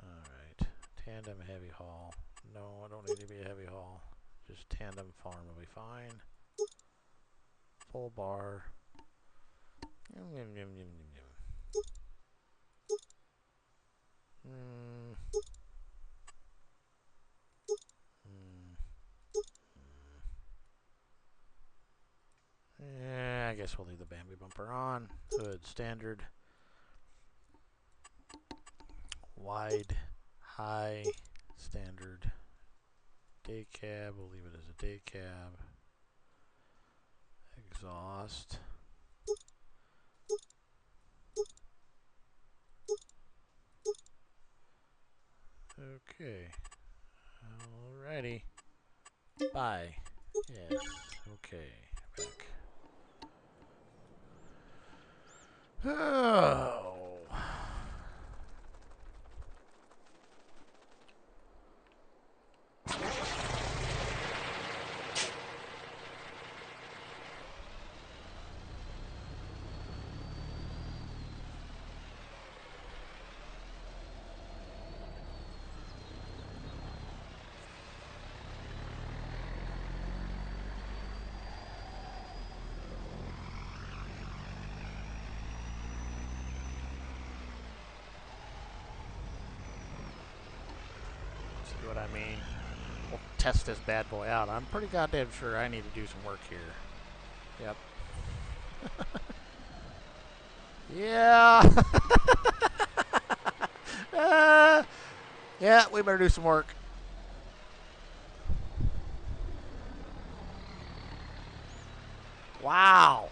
Alright. Tandem heavy haul. No, I don't need to be a heavy haul. Just tandem farm will be fine. Full bar. Yeah, I guess we'll leave the Bambi bumper on. Hood standard. Wide, high, standard. Day cab, we'll leave it as a day cab. Exhaust. Okay. Alrighty. Bye. Yes. Okay. Back. Oh. what I mean. We'll test this bad boy out. I'm pretty goddamn sure I need to do some work here. Yep. Yeah. Yeah, we better do some work. Wow.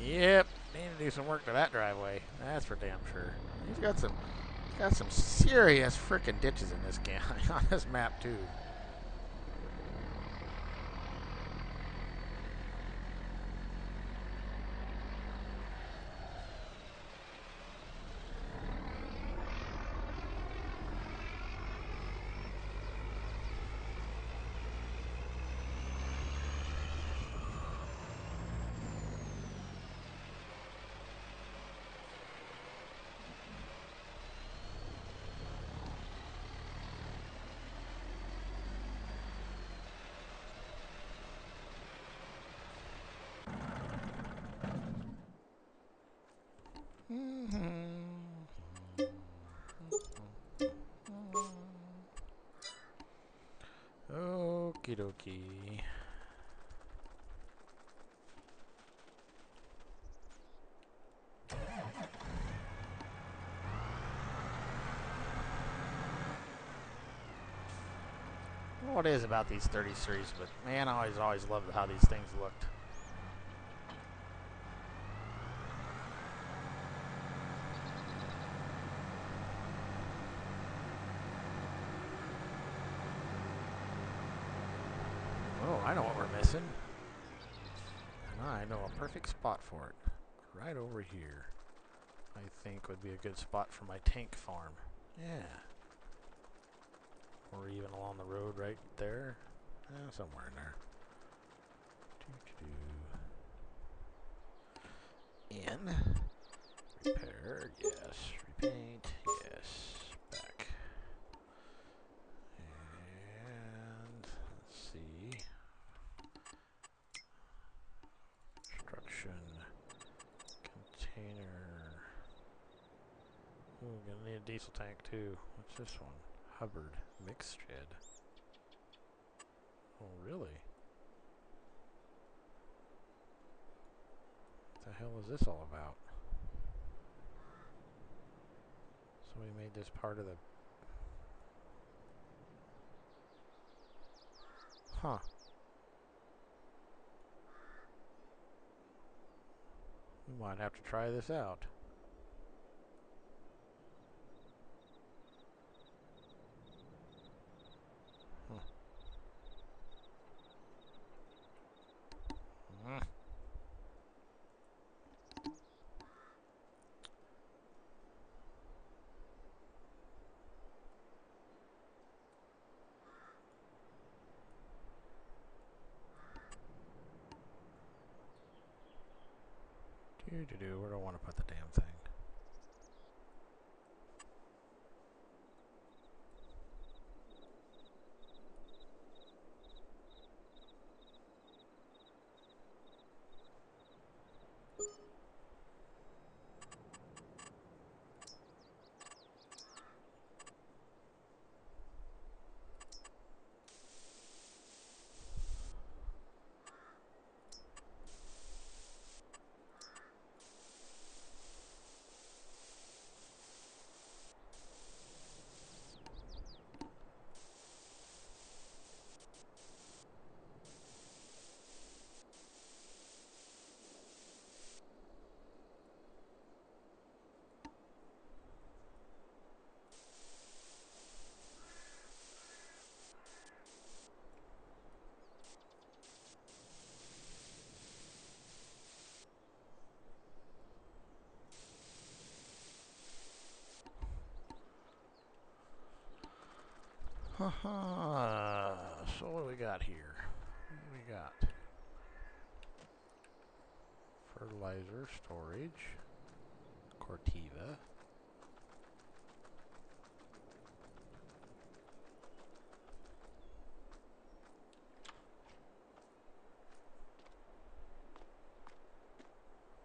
Yep. Need to do some work to that driveway. That's for damn sure. He's got some serious freaking ditches in this game on this map too. Okie dokie. I don't know what it is about these 30 series, but man, I always loved how these things looked. Oh, I know what we're missing. I know a perfect spot for it. Right over here. I think would be a good spot for my tank farm. Yeah. Or even along the road right there. Somewhere in there. In. Repair, yes. Repaint, yes. Back. And let's see. Construction. Container. Ooh, gonna need a diesel tank too. What's this one? Hubbard. Mix shed. Oh, really? What the hell is this all about? So we made this part of the... Huh. We might have to try this out. Huh. Where do I want to put the damn thing? So what do we got here? We got fertilizer, storage, Cortiva.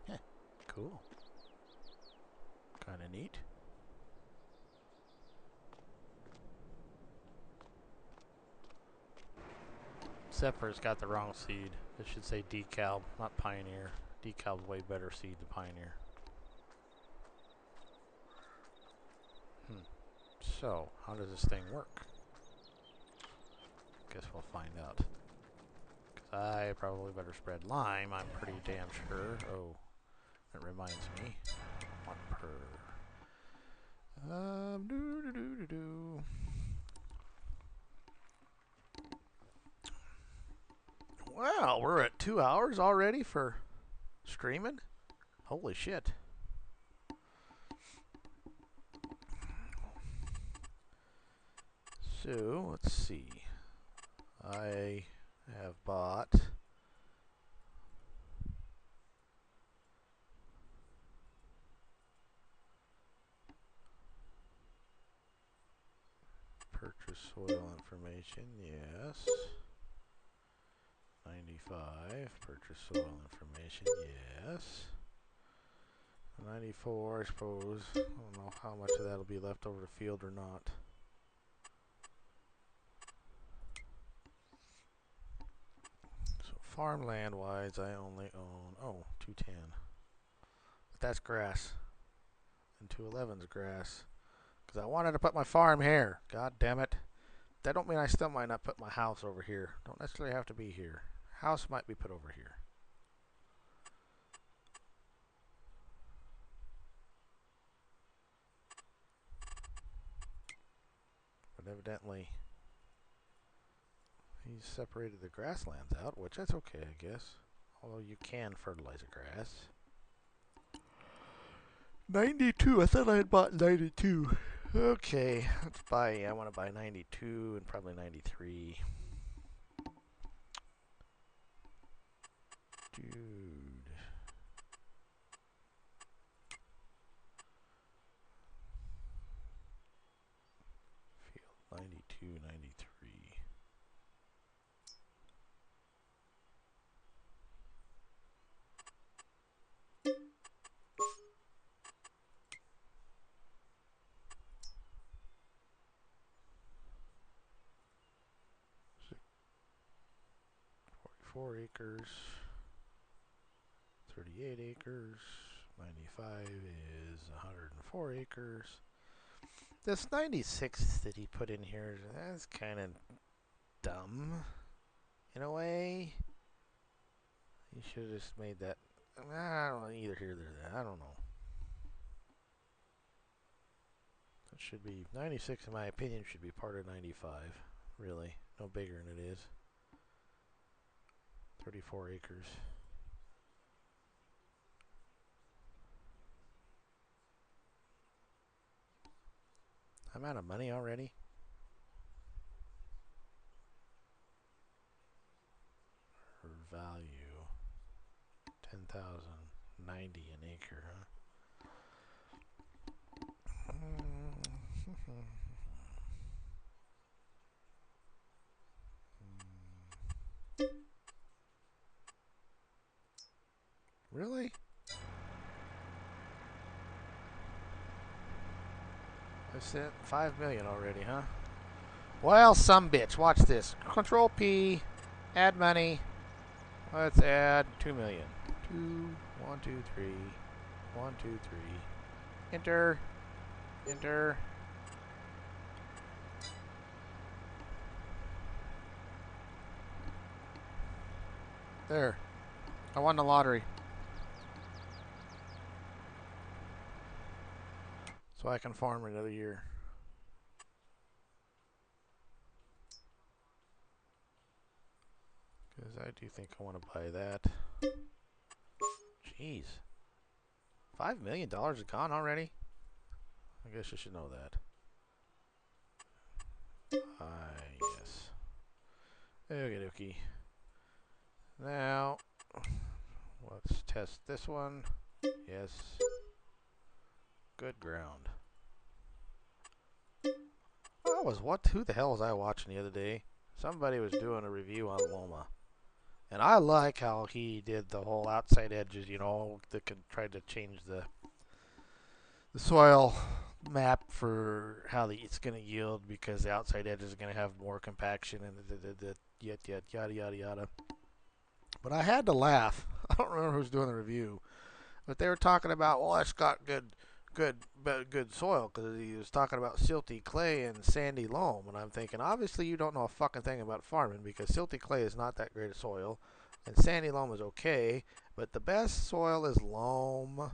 Heh, cool. Kind of neat. Except for it's got the wrong seed. It should say decal, not Pioneer. Decal's way better seed than Pioneer. So, how does this thing work? Guess we'll find out. 'Cause I probably better spread lime, I'm pretty damn sure. Oh, that reminds me. One per. Wow, we're at 2 hours already for streaming? Holy shit. So, let's see. I have bought purchase soil information, yes. 95, purchase soil information, yes. 94, I suppose. I don't know how much of that will be left over the field or not. So farmland wise, I only own, 210. But that's grass. And 211's grass. Because I wanted to put my farm here. God damn it. That don't mean I still might not put my house over here. Don't necessarily have to be here. House might be put over here. But evidently, he's separated the grasslands out, which that's okay, I guess. Although you can fertilize the grass. 92, I thought I had bought 92. Okay, let's buy, I want to buy 92 and probably 93. Dude. Field 92, 93. Four acres, 38 acres, 95 is 104 acres. This 96 that he put in here, that's kind of dumb, in a way. He should have just made that, I don't know, either here or there, I don't know. It should be, 96 in my opinion should be part of 95, really, no bigger than it is. 34 acres. I'm out of money already. Her value 10,090 an acre, huh? Really? I said 5 million already, huh? Well, some bitch. Watch this. Control P. Add money. Let's add 2 million. 1, 2, 3. 1, 2, 3. Enter. Enter. There. I won the lottery. So I can farm another year. Because I do think I want to buy that. Jeez. $5 million is gone already? I guess you should know that. Yes. Okie dokie. Now, let's test this one. Yes. Good ground. Who the hell was I watching the other day? Somebody was doing a review on Loma. And I like how he did the whole outside edges, you know, that could try to change the soil map for how it's going to yield because the outside edges are going to have more compaction and yada yada yada. But I had to laugh. I don't remember who's doing the review, but they were talking about, well, it's got good soil because he was talking about silty clay and sandy loam, and I'm thinking, obviously you don't know a fucking thing about farming because silty clay is not that great a soil, and sandy loam is okay, but the best soil is loam,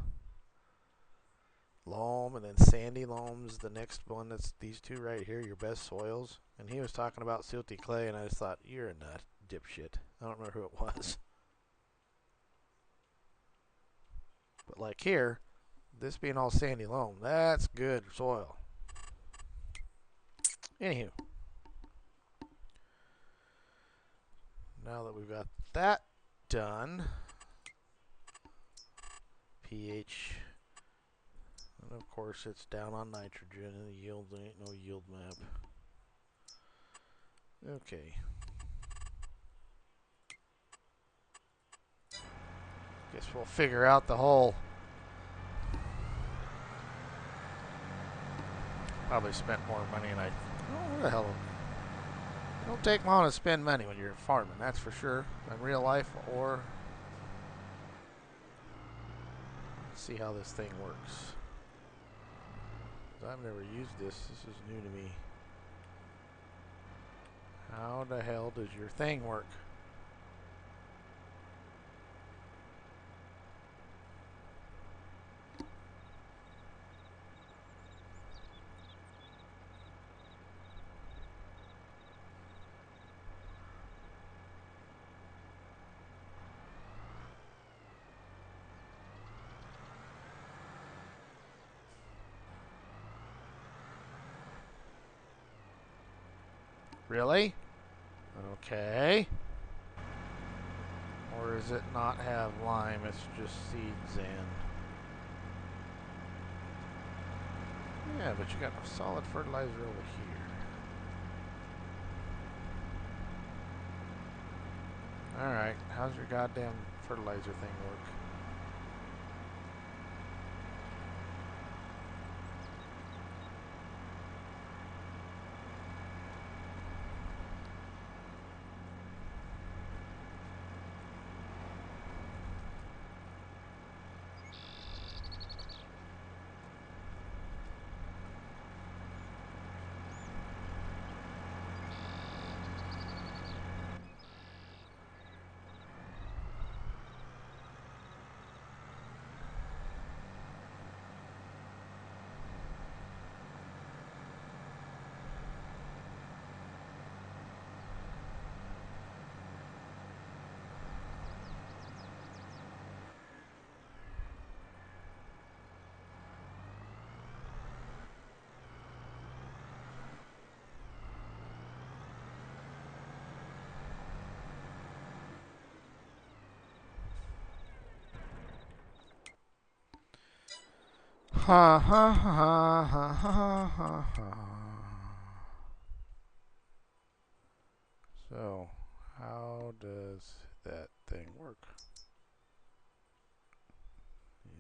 and then sandy loam's the next one. That's these two right here, your best soils. And he was talking about silty clay, and I just thought, you're a nut, dipshit. I don't remember who it was, but like here, this being all sandy loam, that's good soil. Anywho, now that we've got that done, pH, and of course it's down on nitrogen, and the yield ain't no yield map. Okay. Guess we'll figure out the whole. Probably spent more money than oh, what the hell? It don't take long to spend money when you're farming, that's for sure. In real life, or let's see how this thing works. I've never used this. This is new to me. How the hell does your thing work? Really? Okay. Or does it not have lime? It's just seeds and. Yeah, but you got a solid fertilizer over here. Alright, how's your goddamn fertilizer thing work? Ha ha ha ha ha ha ha. So, how does that thing work?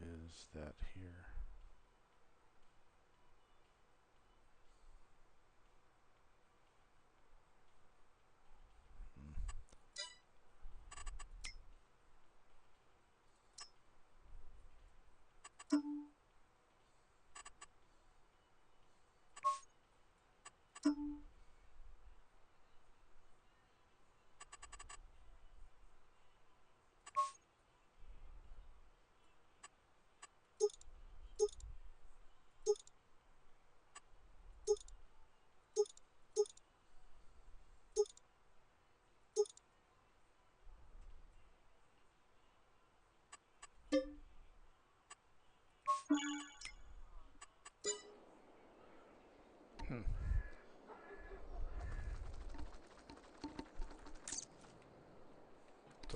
Is that here?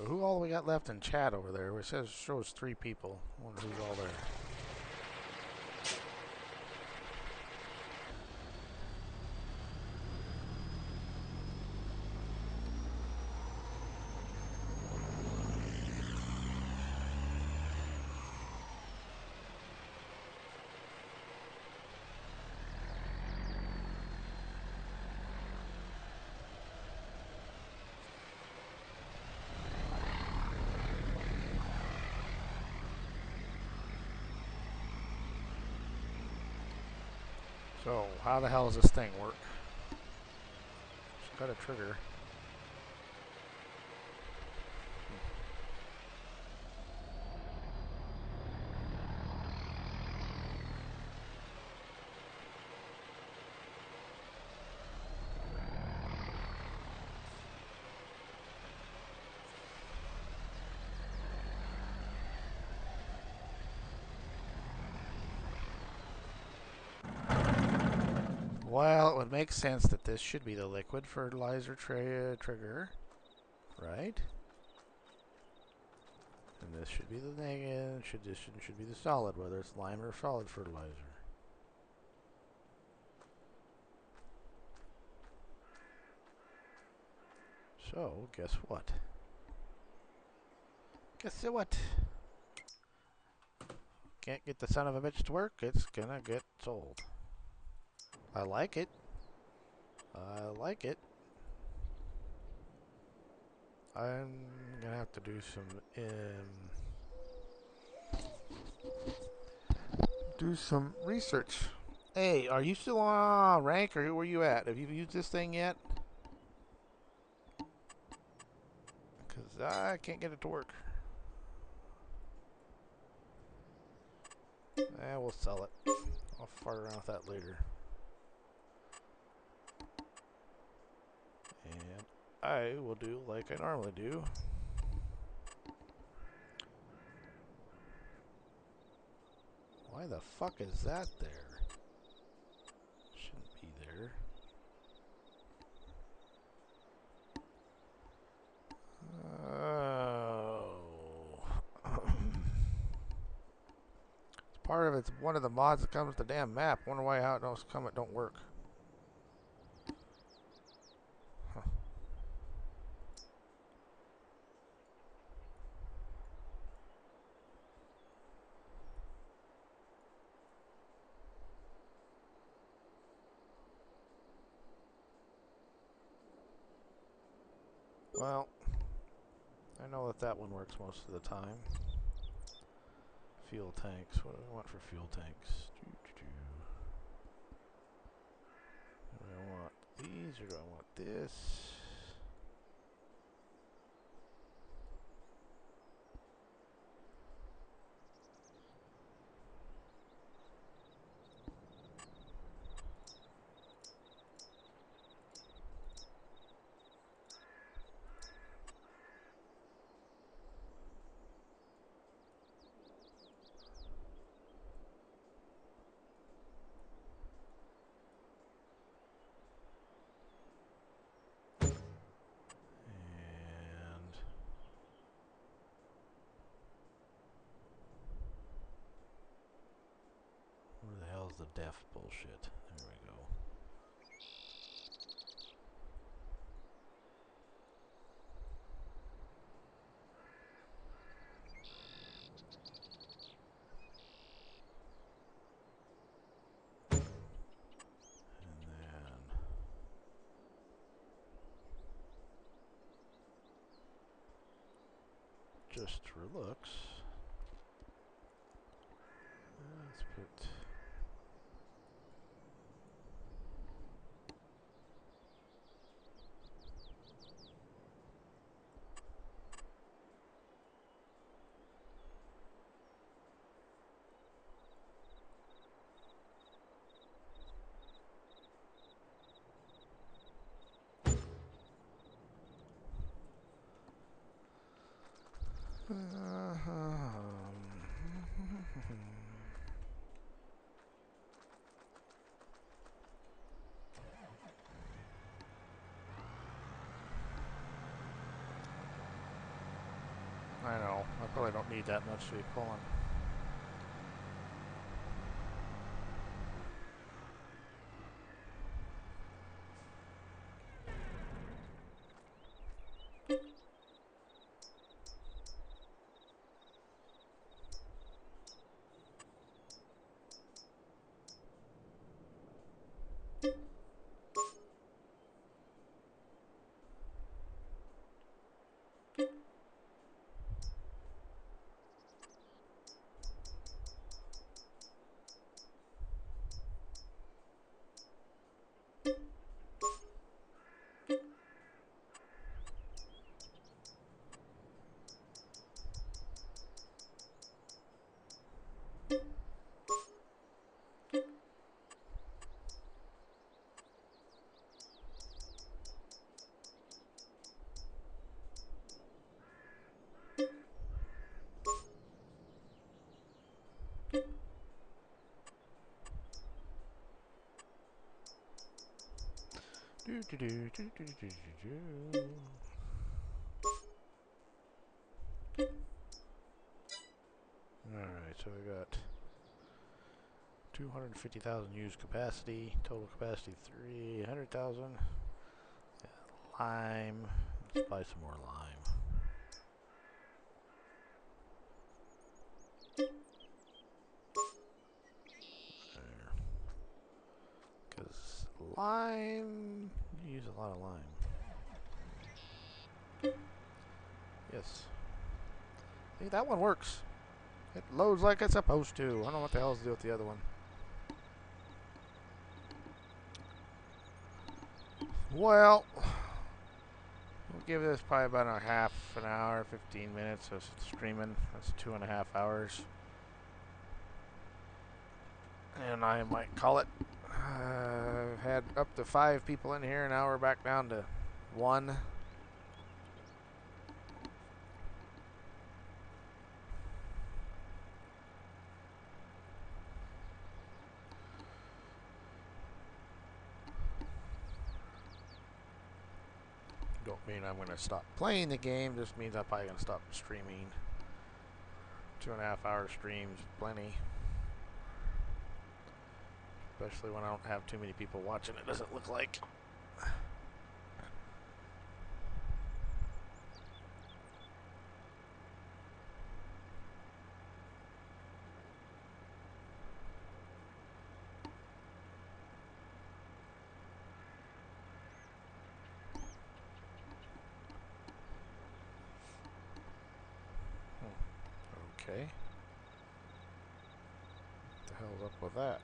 So who all we got left in chat over there? It shows 3 people. I wonder who's all there. So, how the hell does this thing work? Just got a trigger. Well, it would make sense that this should be the liquid fertilizer trigger, right? And this should be the negative. This should be the solid, whether it's lime or solid fertilizer. So, guess what? Guess what? Can't get the son of a bitch to work, it's gonna get sold. I like it. I like it. I'm gonna have to do some research. Hey, are you still on rank, or where you at? Have you used this thing yet? Because I can't get it to work. We'll sell it. I'll fart around with that later. And I will do like I normally do. Why the fuck is that there? Shouldn't be there. Oh. It's part of it's one of the mods that comes with the damn map. Wonder why how it don't work. Huh. Well, I know that one works most of the time. Fuel tanks. What do I want for fuel tanks? Do I want these or do I want this? Where the hell's the def bullshit? There we go. And then just for looks, let's put I know. I probably don't need that much to be pulling. Alright, so we got 250,000 used capacity, total capacity 300,000. Lime, let's buy some more lime. Because lime, you use a lot of lime. Yes. See, that one works. It loads like it's supposed to. I don't know what the hell's the deal with the other one. Well, we'll give this probably about a half an hour, 15 minutes of streaming. That's 2.5 hours. And I might call it. Had up to 5 people in here, and now we're back down to 1. Don't mean I'm going to stop playing the game, just means I'm probably going to stop streaming. 2.5 hour streams, plenty. Especially when I don't have too many people watching, it doesn't look like. Okay. What the hell's up with that?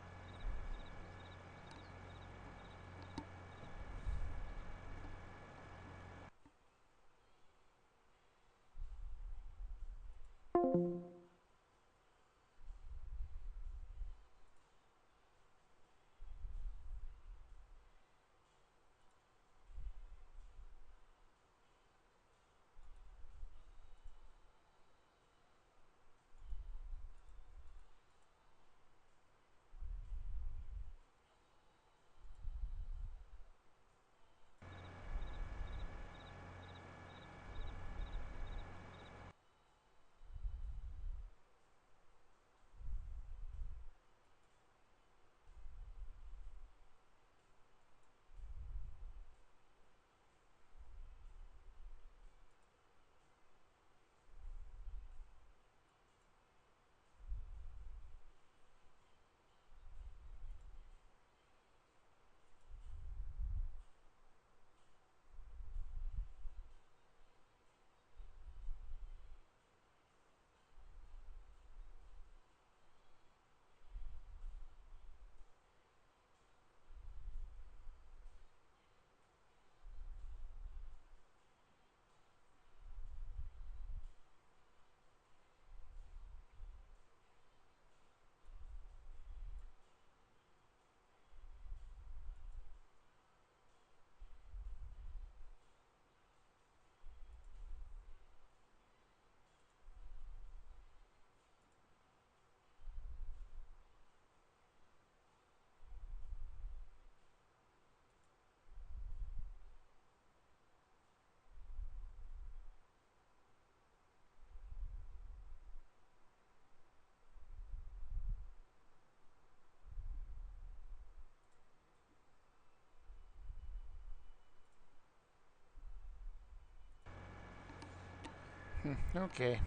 Okay.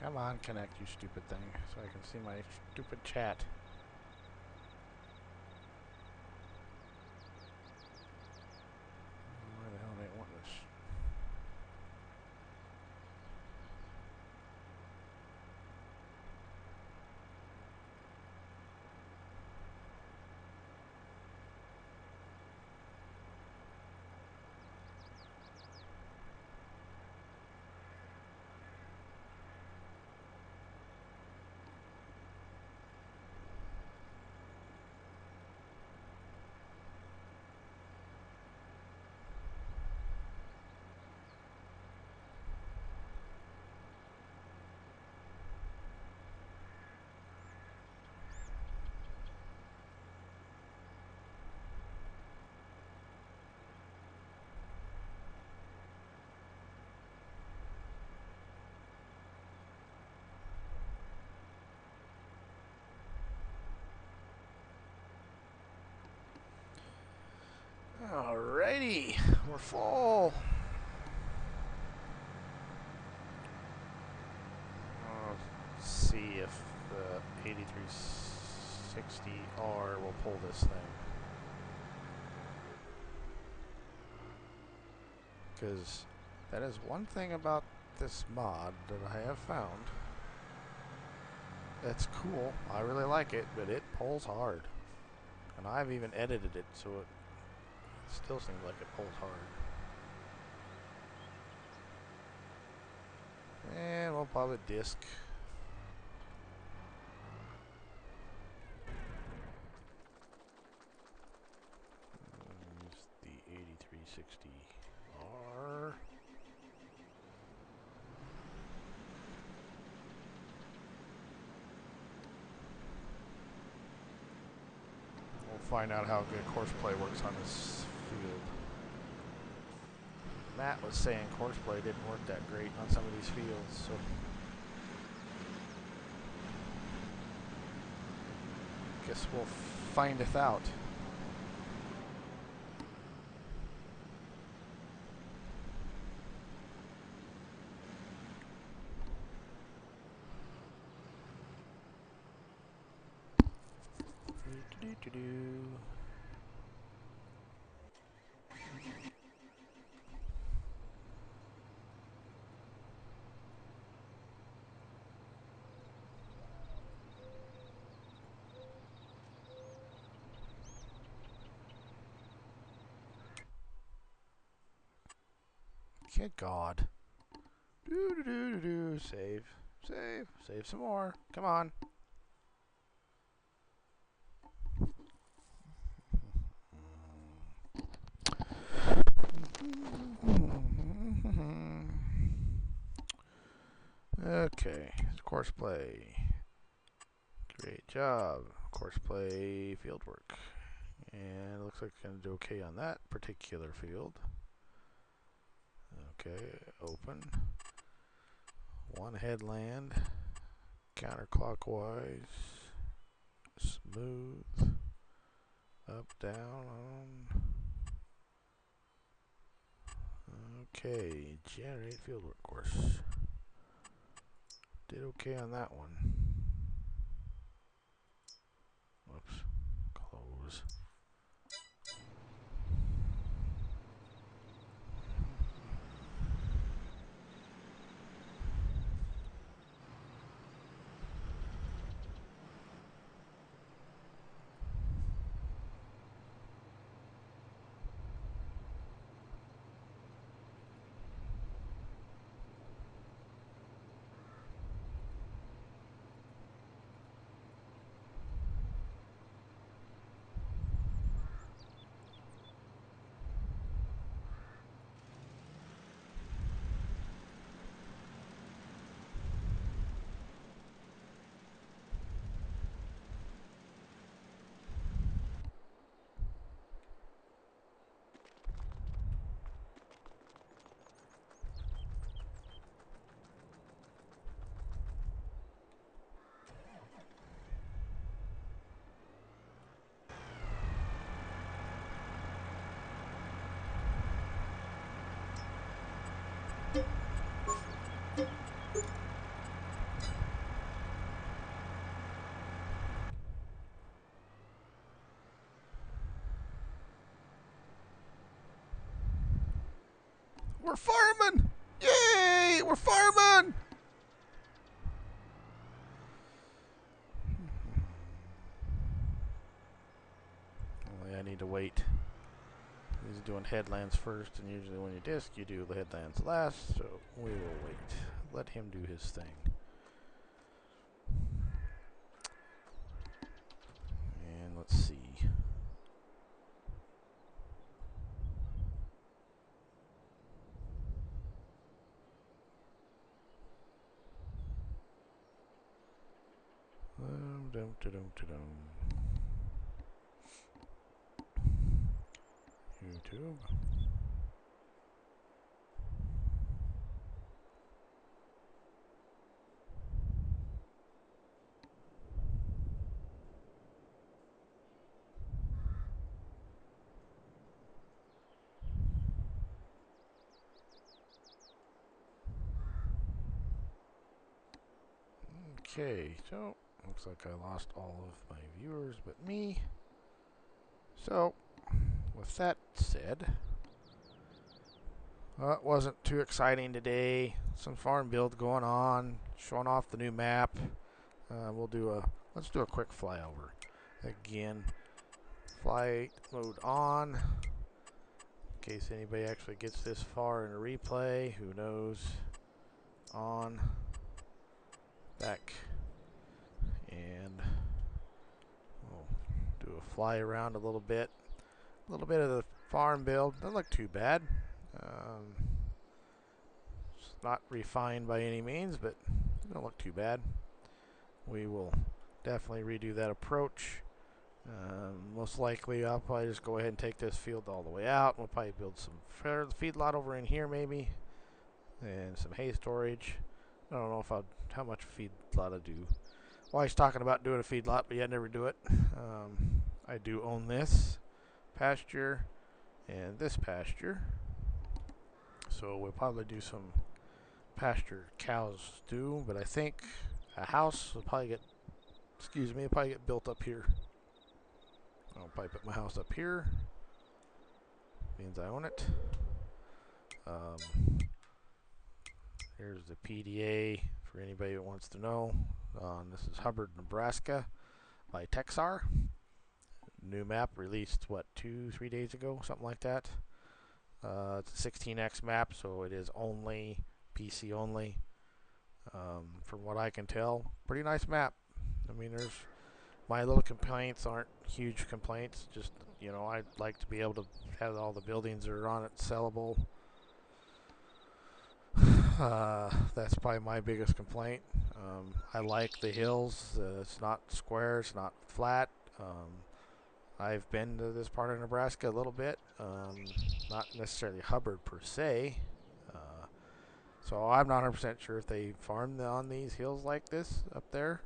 Come on, connect, you stupid thing, so I can see my stupid chat. Why the hell do I want this? Alrighty, we're full. Let's see if the 8360R will pull this thing. Because that is one thing about this mod that I have found. It's cool. I really like it, but it pulls hard. And I've even edited it so it still seems like it pulls hard. And we'll pop a disc. Use the 8360R. We'll find out how good courseplay works on this field. Matt was saying courseplay didn't work that great on some of these fields, so guess we'll findeth out. Good God. Save. Save. Save some more. Come on. Okay. Courseplay. Great job. Courseplay fieldwork. And it looks like it's going to do okay on that particular field. Okay, open. One headland. Counterclockwise. Smooth. Up, down. Okay, generate fieldwork course. Did okay on that one. Whoops. Close. We're farming! Yay! We're farming! Only I need to wait. He's doing headlands first, and usually when you disc, you do the headlands last, so we will wait. Let him do his thing. And let's see. YouTube. Okay, so looks like I lost all of my viewers but me. So, with that said, it wasn't too exciting today. Some farm build going on, showing off the new map. Let's do a quick flyover. Again, flight mode on. In case anybody actually gets this far in a replay, who knows? On, back, and we'll do a fly around a little bit. A little bit of the farm build. Doesn't look too bad. It's not refined by any means, but it don't look too bad. We will definitely redo that approach. Most likely, I'll probably just go ahead and take this field all the way out. We'll probably build some feedlot over in here, maybe, and some hay storage. I don't know how much feedlot I do. Well, he's talking about doing a feedlot, but yet never do it. I do own this pasture and this pasture, so we'll probably do some pasture cows too. But I think a house will probably get, it'll probably get built up here. I'll probably put my house up here. Means I own it. Here's the PDA for anybody that wants to know. This is Hubbard, Nebraska by Texar. New map released, what, 2-3 days ago? Something like that. It's a 16x map, so it is only PC only. From what I can tell, pretty nice map. I mean, my little complaints aren't huge complaints. Just, I'd like to be able to have all the buildings that are on it sellable. That's probably my biggest complaint. I like the hills. It's not square. It's not flat. I've been to this part of Nebraska a little bit. Not necessarily Hubbard per se. So I'm not 100% sure if they farm on these hills like this up there.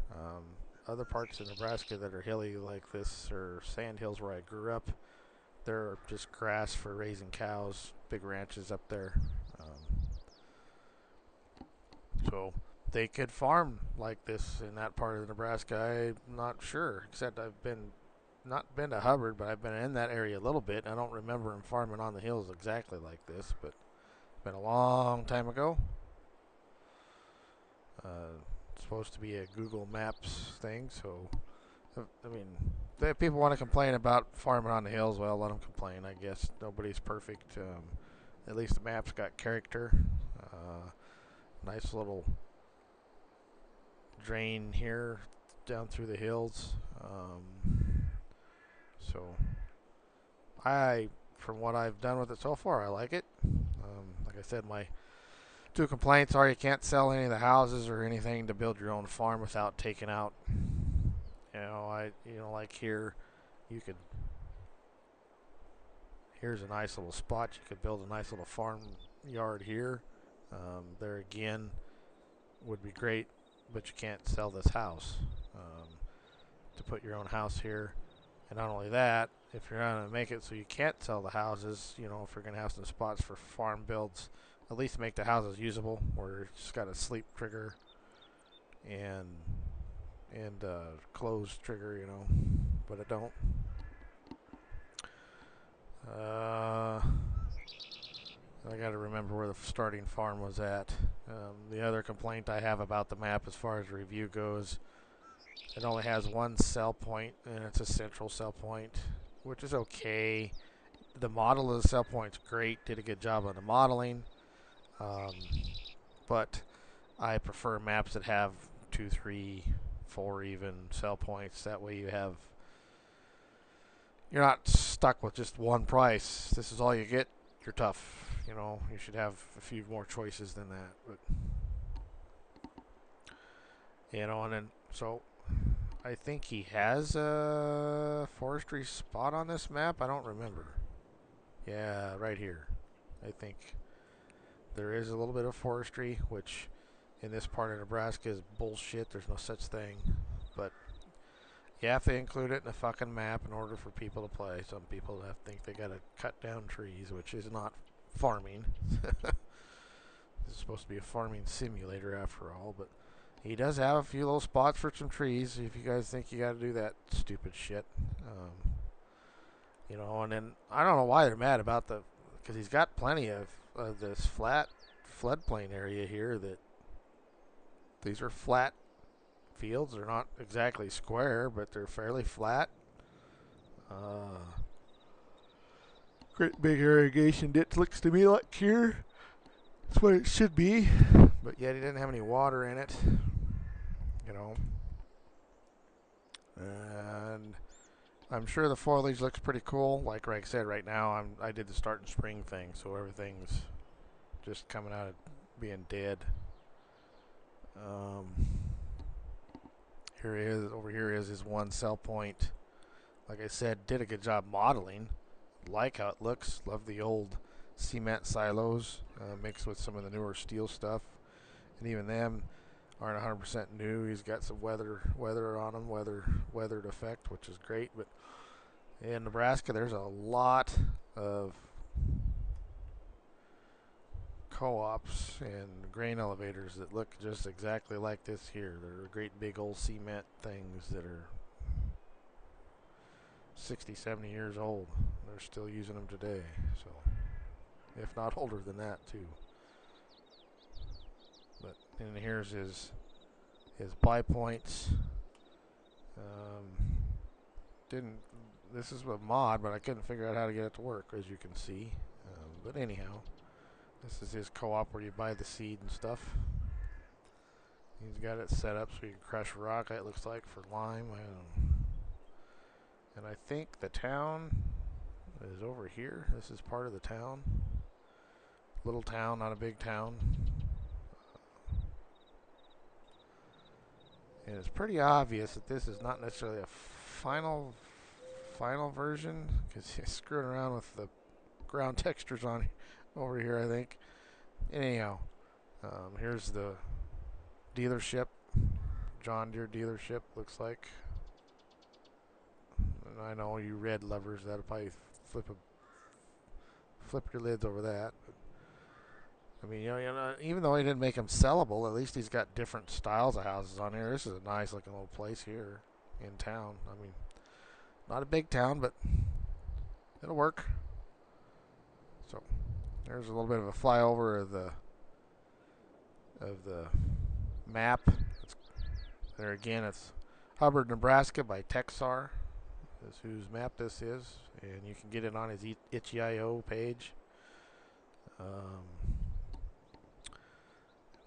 Other parts of Nebraska that are hilly like this, or sand hills where I grew up, they're just grass for raising cows, big ranches up there. So they could farm like this in that part of Nebraska. I'm not sure, except I've not been to Hubbard, but I've been in that area a little bit. I don't remember them farming on the hills exactly like this, but it's been a long time ago. It's supposed to be a Google Maps thing, so I mean, if people want to complain about farming on the hills, well, let them complain. I guess nobody's perfect. At least the map's got character. Nice little drain here down through the hills. So from what I've done with it so far, I like it. Like I said, my two complaints are you can't sell any of the houses or anything to build your own farm without taking out, like here, here's a nice little spot. You could build a nice little farm yard here. There again would be great, but you can't sell this house. To put your own house here, and not only that, if you're going to make it so you can't sell the houses, if you're going to have some spots for farm builds, at least make the houses usable, where it's just got a sleep trigger and close trigger, but it don't. I got to remember where the starting farm was at. The other complaint I have about the map as far as review goes, it only has one sell point, and it's a central sell point, which is okay. The model of the sell point's great, did a good job on the modeling, but I prefer maps that have 2, 3, 4 even sell points. That way you're not stuck with just one price. This is all you get. You're tough. You know, you should have a few more choices than that. But you know, and then so I think he has a forestry spot on this map. I don't remember. Yeah, right here. I think there is a little bit of forestry, which in this part of Nebraska is bullshit. There's no such thing. But you have to include it in the fucking map in order for people to play. Some people think they gotta cut down trees, which is not farming. This is supposed to be a farming simulator after all, but he does have a few little spots for some trees if you guys think you gotta do that stupid shit. You know, and then I don't know why they're mad about because he's got plenty of this flat floodplain area here. That these are flat fields. They're not exactly square, but they're fairly flat. Great big irrigation ditch looks to me like here. That's what it should be, but yet he didn't have any water in it. You know, and I'm sure the foliage looks pretty cool. Like I said, right now I did the start and spring thing, so everything's just coming out of being dead. Here he is. Over here is his one sell point. Like I said, did a good job modeling. Like how it looks. Love the old cement silos mixed with some of the newer steel stuff, and even them aren't 100% new. He's got some weather on them, weathered effect, which is great. But in Nebraska, there's a lot of co-ops and grain elevators that look just exactly like this here. They're great big old cement things that are 60, 70 years old. They're still using them today, so if not older than that too. But and here's his buy points. This is a mod, but I couldn't figure out how to get it to work, as you can see. But anyhow, this is his co-op where you buy the seed and stuff. He's got it set up so you can crush rock, it looks like, for lime. I don't know. And I think the town is over here. This is part of the town. Little town, not a big town. And it's pretty obvious that this is not necessarily a final version, because he's screwing around with the ground textures on over here, I think. Anyhow, here's the dealership. John Deere dealership, looks like. And I know you red lovers, that'll probably flip your lids over that. But, I mean, you know, even though he didn't make them sellable, at least he's got different styles of houses on here. This is a nice looking little place here in town. I mean, not a big town, but it'll work. So there's a little bit of a flyover of the map. There again, it's Hubbard, Nebraska by Texar. Is whose map this is, and you can get it on his itch.io page.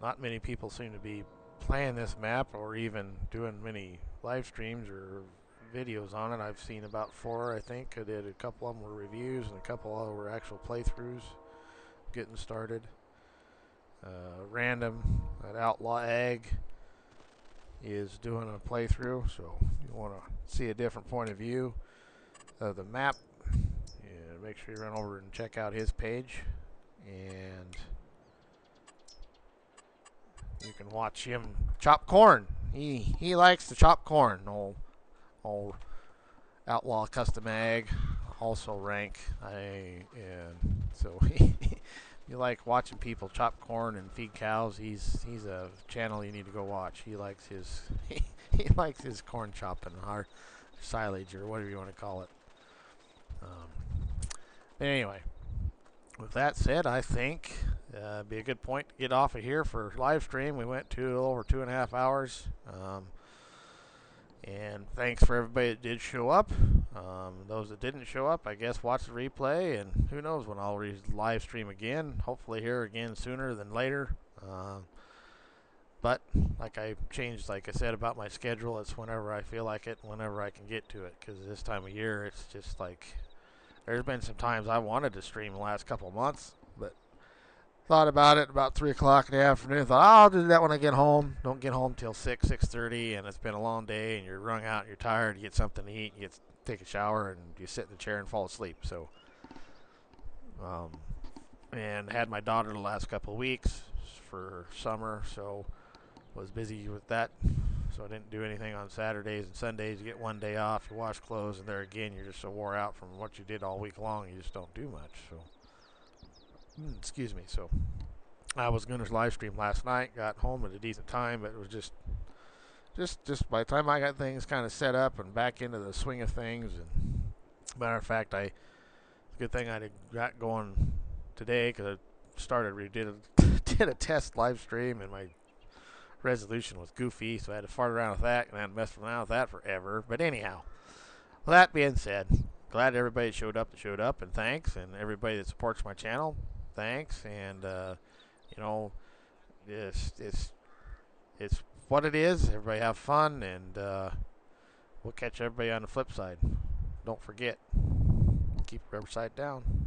Not many people seem to be playing this map or even doing many live streams or videos on it. I've seen about 4, I think. I did a couple of them were reviews and a couple of them were actual playthroughs getting started. Random at Outlaw Ag is doing a playthrough, so if you want to see a different point of view of the map, make sure you run over and check out his page, and you can watch him chop corn. He likes to chop corn. Old Outlaw Custom Ag, also rank. So you like watching people chop corn and feed cows. He's a channel you need to go watch. He likes his he likes his corn chopping, or silage, or whatever you want to call it. Anyway, with that said, I think it'd be a good point to get off of here for live stream. We went to a little over 2.5 hours. And thanks for everybody that did show up. Those that didn't show up, I guess watch the replay, and who knows when I'll live stream again. Hopefully here again sooner than later. But like I changed, like I said about my schedule, it's whenever I feel like it, whenever I can get to it. Because this time of year, it's just like there's been some times I wanted to stream the last couple of months, but thought about it about 3 o'clock in the afternoon. Thought, oh, I'll do that when I get home. Don't get home till 6:30, and it's been a long day, and you're wrung out, and you're tired. You get something to eat, you get to take a shower, and you sit in the chair and fall asleep. So, and had my daughter the last couple of weeks for summer, so was busy with that. So I didn't do anything on Saturdays and Sundays. You get one day off, you wash clothes, and there again, you're just so wore out from what you did all week long, you just don't do much. So, excuse me. So I was going to live stream last night. Got home at a decent time, but it was just by the time I got things kind of set up and back into the swing of things. And matter of fact, good thing I got going today because did a test live stream, and my resolution was goofy, so I had to fart around with that, and I had messed around with that forever. But anyhow, with that being said, glad everybody showed up, and thanks, and everybody that supports my channel, thanks. And you know, it's what it is. Everybody have fun, and we'll catch everybody on the flip side. Don't forget, keep your rubber side down.